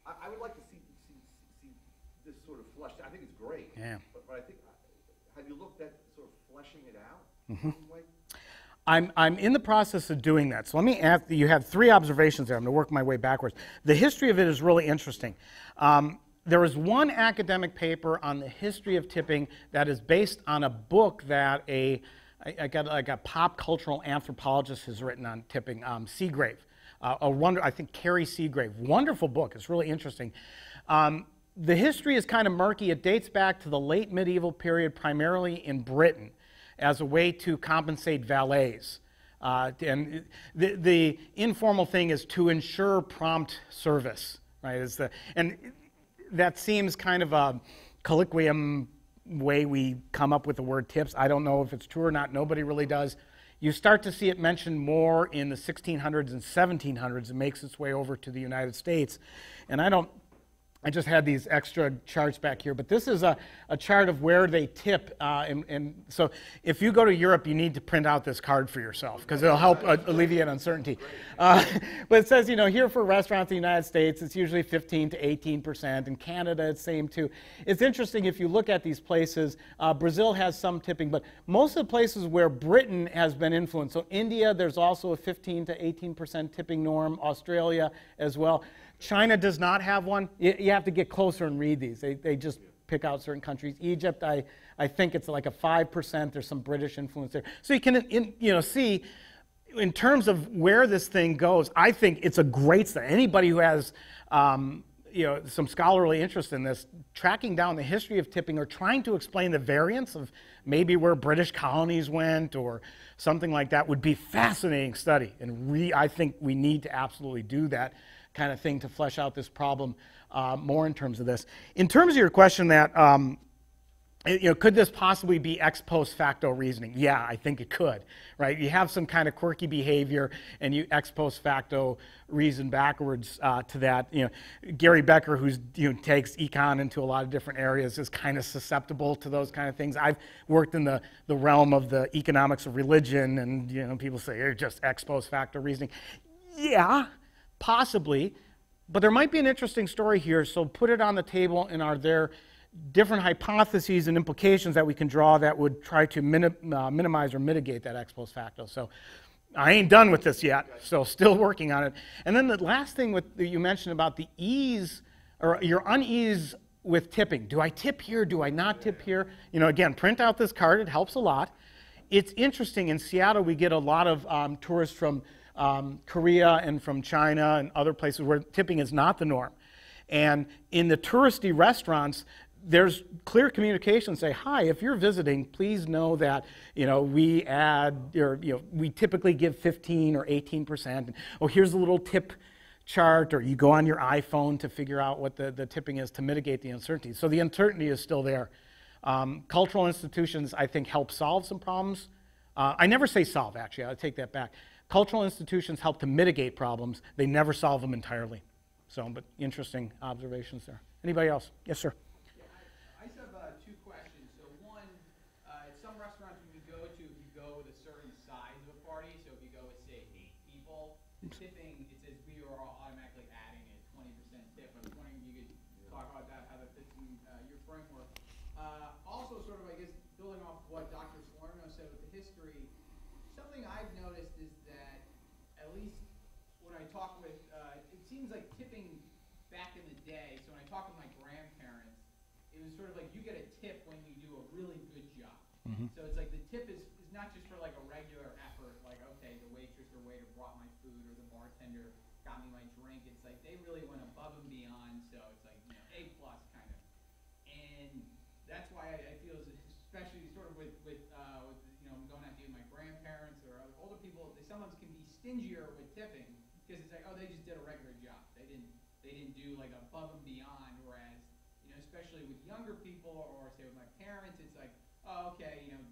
I would like to see this sort of fleshed out. I think it's great. Yeah. But I think, have you looked at sort of fleshing it out in some way? I'm in the process of doing that. So let me ask, you have three observations there. I'm going to work my way backwards. The history of it is really interesting. There is one academic paper on the history of tipping that is based on a book that a pop cultural anthropologist has written on tipping, Seagrave. I think Carrie Seagrave. Wonderful book. It's really interesting. The history is kind of murky. It dates back to the late medieval period, primarily in Britain, as a way to compensate valets. And the informal thing is to ensure prompt service, right? And that seems kind of a colloquium way we come up with the word tips. I don't know if it's true or not. Nobody really does. You start to see it mentioned more in the 1600s and 1700s. It makes its way over to the United States. And I just had these extra charts back here, but this is a chart of where they tip. And so if you go to Europe, you need to print out this card for yourself because it'll help alleviate uncertainty. But it says, here for restaurants in the United States, it's usually 15 to 18%. In Canada, it's same too. It's interesting if you look at these places, Brazil has some tipping, but most of the places where Britain has been influenced, so India, there's also a 15 to 18% tipping norm, Australia as well. China does not have one. You have to get closer and read these. They just pick out certain countries. Egypt, I think it's like a 5%. There's some British influence there. So you can see in terms of where this thing goes, I think it's a great study. Anybody who has some scholarly interest in this, tracking down the history of tipping or trying to explain the variance of maybe where British colonies went or something like that would be fascinating study. And I think we need to absolutely do that kind of thing to flesh out this problem more in terms of this. In terms of your question that, could this possibly be ex post facto reasoning? Yeah, I think it could, right? You have some kind of quirky behavior and you ex post facto reason backwards to that. Gary Becker, who takes econ into a lot of different areas, is kind of susceptible to those kind of things. I've worked in the realm of the economics of religion and, people say, you're just ex post facto reasoning. Yeah. Possibly, but there might be an interesting story here, so put it on the table, and are there different hypotheses and implications that we can draw that would try to minimize or mitigate that ex post facto? So I ain't done with this yet, so still working on it. And then the last thing that you mentioned about the ease, or your unease with tipping. Do I tip here? Do I not tip here? Again, print out this card. It helps a lot. It's interesting. In Seattle, we get a lot of tourists from Korea and from China and other places where tipping is not the norm. And in the touristy restaurants, there's clear communication. Say, hi, if you're visiting, please know that we add, or we typically give 15 or 18%. And, here's a little tip chart, or you go on your iPhone to figure out what the tipping is to mitigate the uncertainty. So the uncertainty is still there. Cultural institutions, I think, help solve some problems. I never say solve, actually. I'll take that back. Cultural institutions help to mitigate problems. They never solve them entirely. So, but interesting observations there. Anybody else? Yes, sir. Yeah, I just have two questions. So one, some restaurants when you go to, if you go with a certain size of a party, so if you go with, say, 8 people, the tipping, it says we are automatically adding a 20% tip. I was wondering if you could talk about that, how that fits in your framework. Also, sort of, I guess, building off what Dr. Salerno said with the history, something I've noticed is that, at least when I talk with, it seems like tipping back in the day, so when I talk with my grandparents, it was sort of like you get a tip when you do a really good job. Mm-hmm. So it's like the tip is not just for like a regular effort, like, okay, the waitress or waiter brought my food or the bartender got me my drink. It's like they really went above and beyond, so it's like, A+ kind of. And that's why I feel, especially sort of with I'm going out to my grandparents or other older people, they sometimes can be stingier with tipping because it's like, they just did a regular job. They didn't do like above and beyond. Whereas, especially with younger people or say with my parents, it's like, okay, they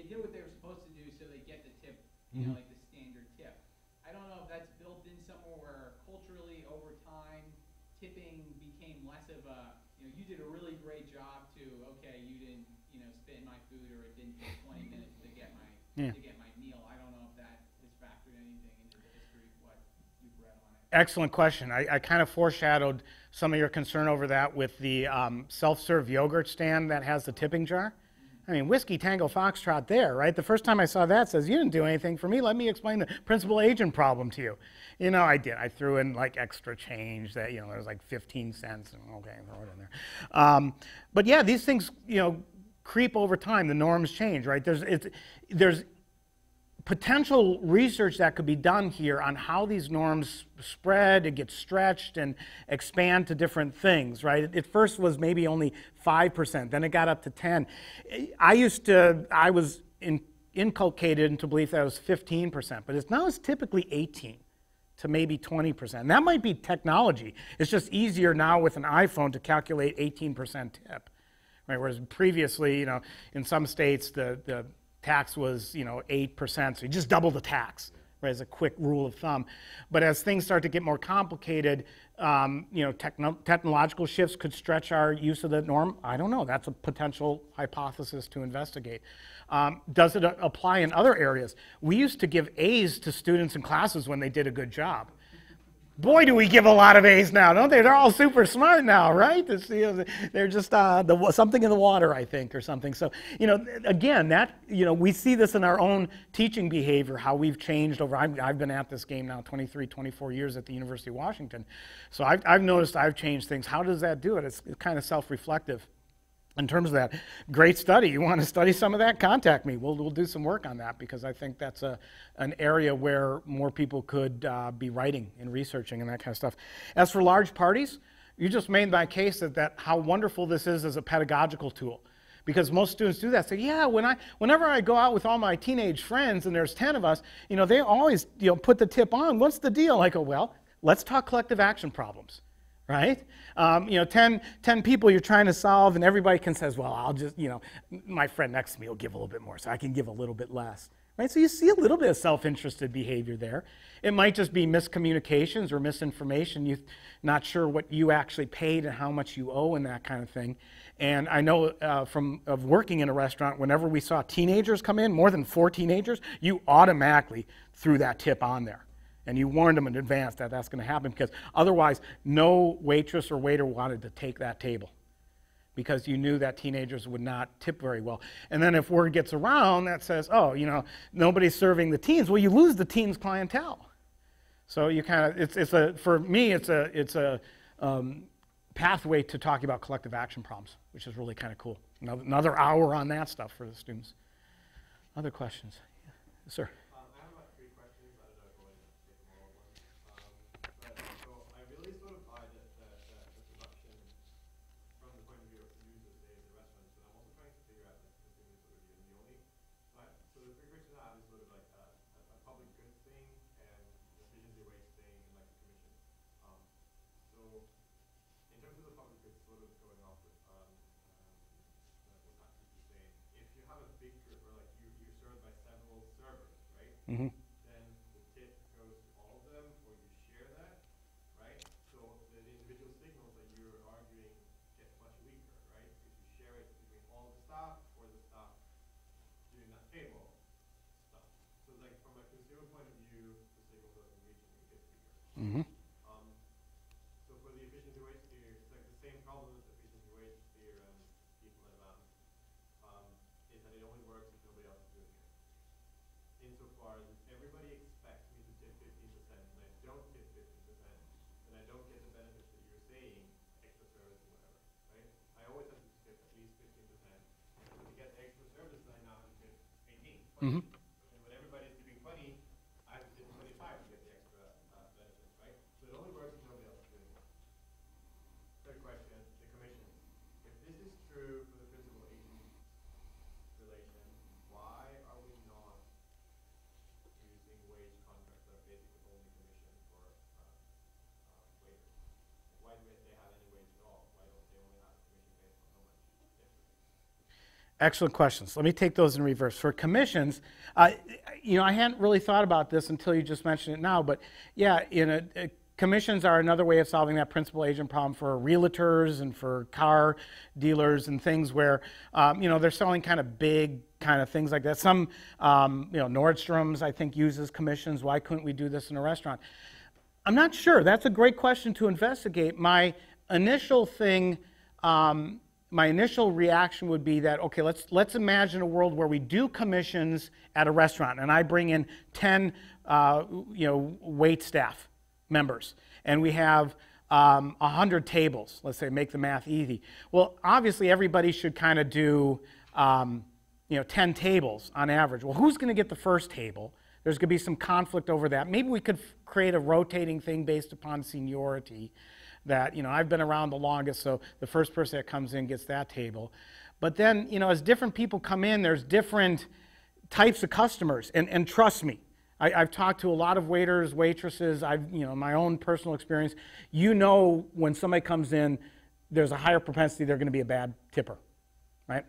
did what they were supposed to do, so they get the tip, like the standard tip. I don't know if that's built in somewhere where culturally over time tipping became less of a, you did a really great job to, okay, you didn't, spit in my food, or it didn't take 20 minutes to get my meal. I don't know if that has factored anything into the history of what you've read on it. Excellent question. I kind of foreshadowed some of your concern over that with the self-serve yogurt stand that has the tipping jar. I mean, Whiskey Tango Foxtrot there, right? The first time I saw that says, you didn't do anything for me. Let me explain the principal agent problem to you. I did. I threw in like extra change that, there was like 15 cents. And okay, throw it in there. But yeah, these things, creep over time. The norms change, right? There's potential research that could be done here on how these norms spread and get stretched and expand to different things, right? It first was maybe only 5%, then it got up to 10. I was inculcated into belief that it was 15%, but it's typically 18 to maybe 20%. And that might be technology. It's just easier now with an iPhone to calculate 18% tip, right? Whereas previously, in some states, the tax was, 8%, so you just double the tax, right, as a quick rule of thumb. But as things start to get more complicated, technological shifts could stretch our use of the norm. I don't know. That's a potential hypothesis to investigate. Does it apply in other areas? We used to give A's to students in classes when they did a good job. Boy, do we give a lot of A's now, don't they? They're all super smart now, right? They're just something in the water, I think, or something. So, again, we see this in our own teaching behavior, how we've changed over. I've been at this game now 23, 24 years at the University of Washington. So I've noticed I've changed things. How does that do it? It's kind of self-reflective. In terms of that, great study. You want to study some of that? Contact me. We'll do some work on that, because I think that's an area where more people could be writing and researching and that kind of stuff. As for large parties, you just made my case that how wonderful this is as a pedagogical tool. Because most students do that. Say, yeah, whenever I go out with all my teenage friends and there's 10 of us, they always put the tip on. What's the deal? I go, well, let's talk collective action problems. Right? 10 people you're trying to solve, and everybody can says, well, I'll just, my friend next to me will give a little bit more, so I can give a little bit less. Right? So you see a little bit of self-interested behavior there. It might just be miscommunications or misinformation. You're not sure what you actually paid and how much you owe and that kind of thing. And I know of working in a restaurant, whenever we saw teenagers come in, more than 4 teenagers, you automatically threw that tip on there. And you warned them in advance that that's going to happen, because otherwise no waitress or waiter wanted to take that table, because you knew that teenagers would not tip very well. And then if word gets around that says, oh, nobody's serving the teens, well, you lose the teens clientele. So you kind of, for me, it's a pathway to talking about collective action problems, which is really kind of cool. Another hour on that stuff for the students. Other questions? Yeah. Yes, sir. Mm-hmm. Then the tip goes to all of them, or you share that, right? So the individual signals that you're arguing get much weaker, right? If you share it between all the staff or the staff doing that table stuff. So like from a consumer point of view, the signal doesn't reach and it gets weaker. Mm-hmm. So for the efficiency wage theory, it's like the same problem with efficiency wage theorem, people in advance, is that it only works if nobody else is doing it. Insofar as if everybody expects me to tip 15% and I don't tip 15%, then I don't get the benefits that you're saying, extra service or whatever, right? I always have to tip at least 15%. So to get the extra service, I now have to tip 18. Mm-hmm. And when everybody's tipping 20, I have to tip 25 to get the extra benefits, right? So it only works if nobody else is doing it. Third question, the commissions. If this is true for the principal agent relation, why are we not using wage contracts that are basically only commission for waiters? Why do they have any wage at all? Why don't they only have a commission based on how much you tip? Excellent questions. Let me take those in reverse. For commissions, I hadn't really thought about this until you just mentioned it now, but yeah, commissions are another way of solving that principal agent problem for realtors and for car dealers and things where, they're selling kind of big kind of things like that. Some, Nordstrom's, I think, uses commissions. Why couldn't we do this in a restaurant? I'm not sure. That's a great question to investigate. My initial reaction would be that, okay, let's imagine a world where we do commissions at a restaurant, and I bring in 10, wait staff members, and we have 100 tables. Let's say, make the math easy. Well, obviously, everybody should kind of do, 10 tables on average. Well, who's going to get the first table? There's going to be some conflict over that. Maybe we could create a rotating thing based upon seniority. That, I've been around the longest, so the first person that comes in gets that table. But then, as different people come in, there's different types of customers. And trust me, I've talked to a lot of waiters, waitresses. My own personal experience. When somebody comes in, there's a higher propensity they're going to be a bad tipper, right?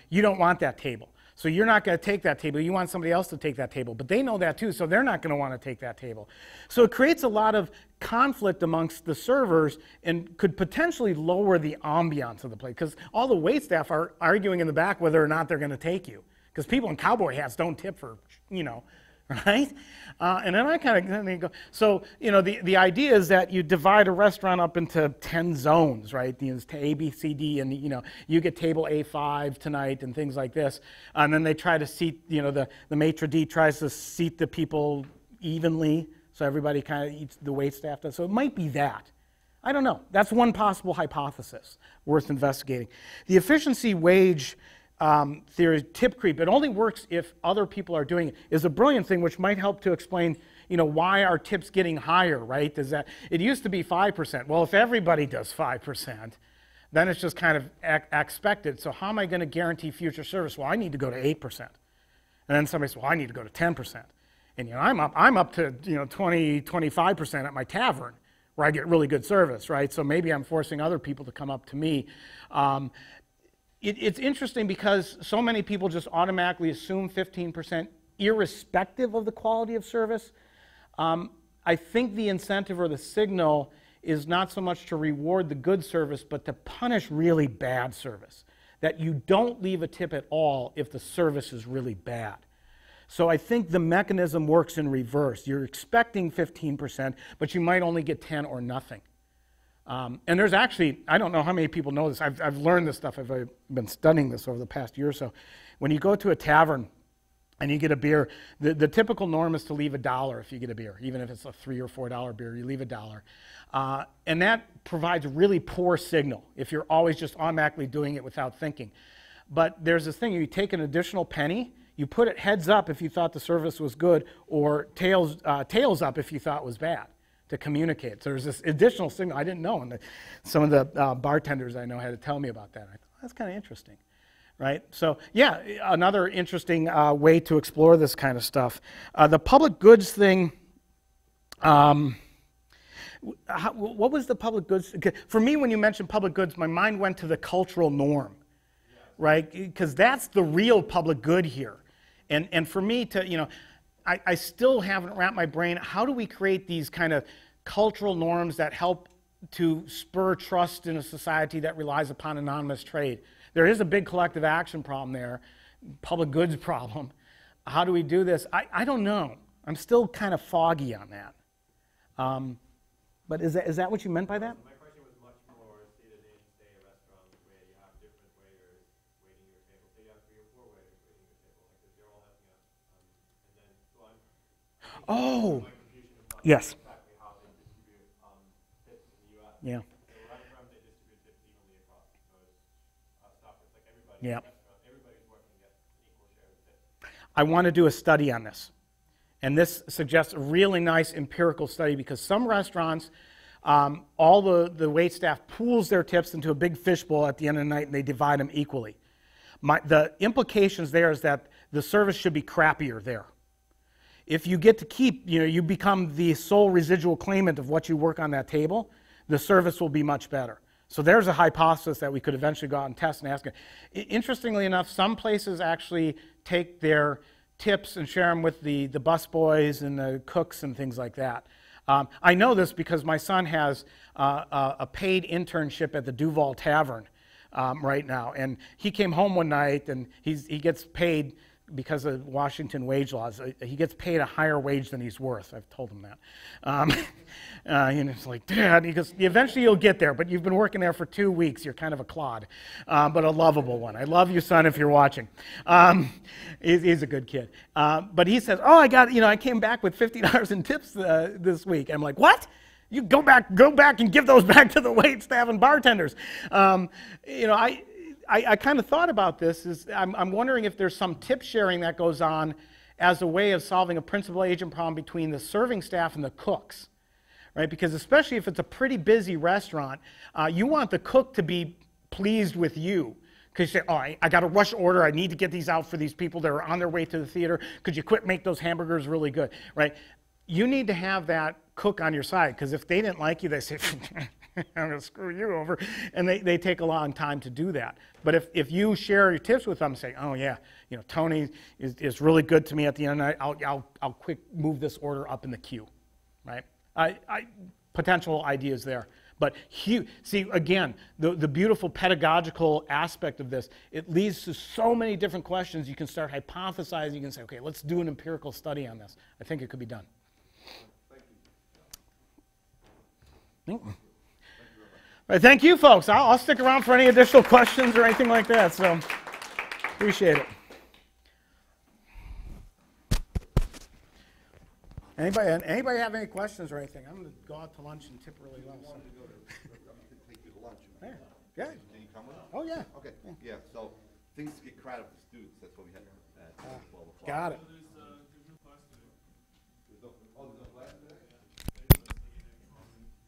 You don't want that table. So you're not going to take that table. You want somebody else to take that table. But they know that too, so they're not going to want to take that table. So it creates a lot of conflict amongst the servers and could potentially lower the ambiance of the place, because all the wait staff are arguing in the back whether or not they're going to take you. Because people in cowboy hats don't tip for, you know, right? And then I kind of go, so, you know, the idea is that you divide a restaurant up into 10 zones, right? You know, A, B, C, D, and, you know, you get table A5 tonight and things like this. And then they try to seat, you know, the maitre d' tries to seat the people evenly, so everybody kind of eats, the wait staff does. So it might be that. I don't know. That's one possible hypothesis worth investigating. The efficiency wage theory, tip creep, it only works if other people are doing it, is a brilliant thing which might help to explain, you know, why are tips getting higher, right? Is that it used to be 5%. Well, if everybody does 5%, then it's just kind of expected. So how am I going to guarantee future service? Well, I need to go to 8%. And then somebody says, well, I need to go to 10%. And, you know, I'm up to, you know, 25% at my tavern where I get really good service, right? So maybe I'm forcing other people to come up to me. It's interesting because so many people just automatically assume 15% irrespective of the quality of service. I think the incentive or the signal is not so much to reward the good service, but to punish really bad service. That you don't leave a tip at all if the service is really bad. So I think the mechanism works in reverse. You're expecting 15%, but you might only get 10 or nothing. And there's actually, I don't know how many people know this. I've learned this stuff. I've been studying this over the past year or so. When you go to a tavern and you get a beer, the typical norm is to leave $1 if you get a beer. Even if it's a $3 or $4 beer, you leave $1. And that provides a really poor signal if you're always just automatically doing it without thinking. But there's this thing, you take an additional penny, you put it heads up if you thought the service was good, or tails up if you thought it was bad, to communicate. So there's this additional signal I didn't know, and some of the bartenders I know had to tell me about that. I thought, that's kind of interesting, right? So yeah, another interesting way to explore this kind of stuff. The public goods thing, what was the public goods? For me, when you mentioned public goods, my mind went to the cultural norm, right? Because that's the real public good here. And for me to, you know, I still haven't wrapped my brain, how do we create these kind of cultural norms that help to spur trust in a society that relies upon anonymous trade? There is a big collective action problem there, public goods problem. How do we do this? I don't know. I'm still kind of foggy on that. But is that what you meant by that? My question was much more, say a restaurant where you have different waiters waiting your table. So you have 3 or 4 waiters waiting your table, like they're all having a, and then, so Oh, my confusion about yes. exactly how they distribute tips in the U.S. Yeah. So restaurants, they distribute tips evenly across those stuff. It's like everybody Yeah. in the restaurant, everybody's working gets an equal share of the tips. I want to do a study on this. And this suggests a really nice empirical study, because some restaurants, all the wait staff pools their tips into a big fishbowl at the end of the night and they divide them equally. The implications there is that the service should be crappier there. If you get to keep, you know, you become the sole residual claimant of what you work on that table, the service will be much better. So there's a hypothesis that we could eventually go out and test and ask it. Interestingly enough, some places actually take their tips and share them with the busboys and the cooks and things like that. I know this because my son has a paid internship at the Duval Tavern right now, and he came home one night and he gets paid because of Washington wage laws. He gets paid a higher wage than he's worth. I've told him that. And it's like, Dad, he goes, eventually you'll get there, but you've been working there for 2 weeks. You're kind of a clod, but a lovable one. I love you, son, if you're watching. He's a good kid. But he says, oh, I came back with $50 in tips this week. I'm like, what? You go back and give those back to the wait staff and bartenders. I kind of thought about this. I'm wondering if there's some tip sharing that goes on as a way of solving a principal agent problem between the serving staff and the cooks, right? Because especially if it's a pretty busy restaurant, you want the cook to be pleased with you. Because you say, oh, I got a rush order. I need to get these out for these people that are on their way to the theater. Could you quit make those hamburgers really good, right? You need to have that cook on your side, because if they didn't like you, they say, I'm going to screw you over. And they take a long time to do that. But if you share your tips with them, say, oh yeah, Tony is really good to me at the end, I'll quick move this order up in the queue, right? Potential ideas there. But see, again, the beautiful pedagogical aspect of this, it leads to so many different questions. You can start hypothesizing. You can say, okay, let's do an empirical study on this. I think it could be done. Thank you. All right, thank you, folks. I'll stick around for any additional questions or anything like that. So appreciate it. Anybody have any questions or anything? I'm going to go out to lunch and tip really well. So. Take you to lunch. Yeah. Can you come with us? Oh, yeah. Okay, yeah, so things get crowded with students, that's what we had at 12 o'clock. Got it. There's no class today?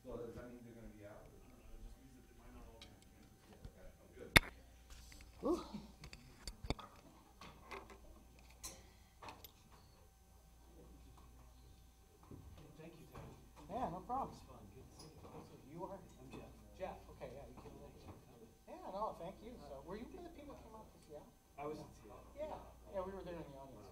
So does that mean they're gonna be out? Ooh. Thank you, Ted. Yeah, no problem. It's fun. Good to see you. So You are? I'm Jeff. Jeff, okay, yeah, you can. Yeah, no, thank you. So, were you one of the people who came out to Seattle? I was in Seattle. Yeah, we were there in the audience.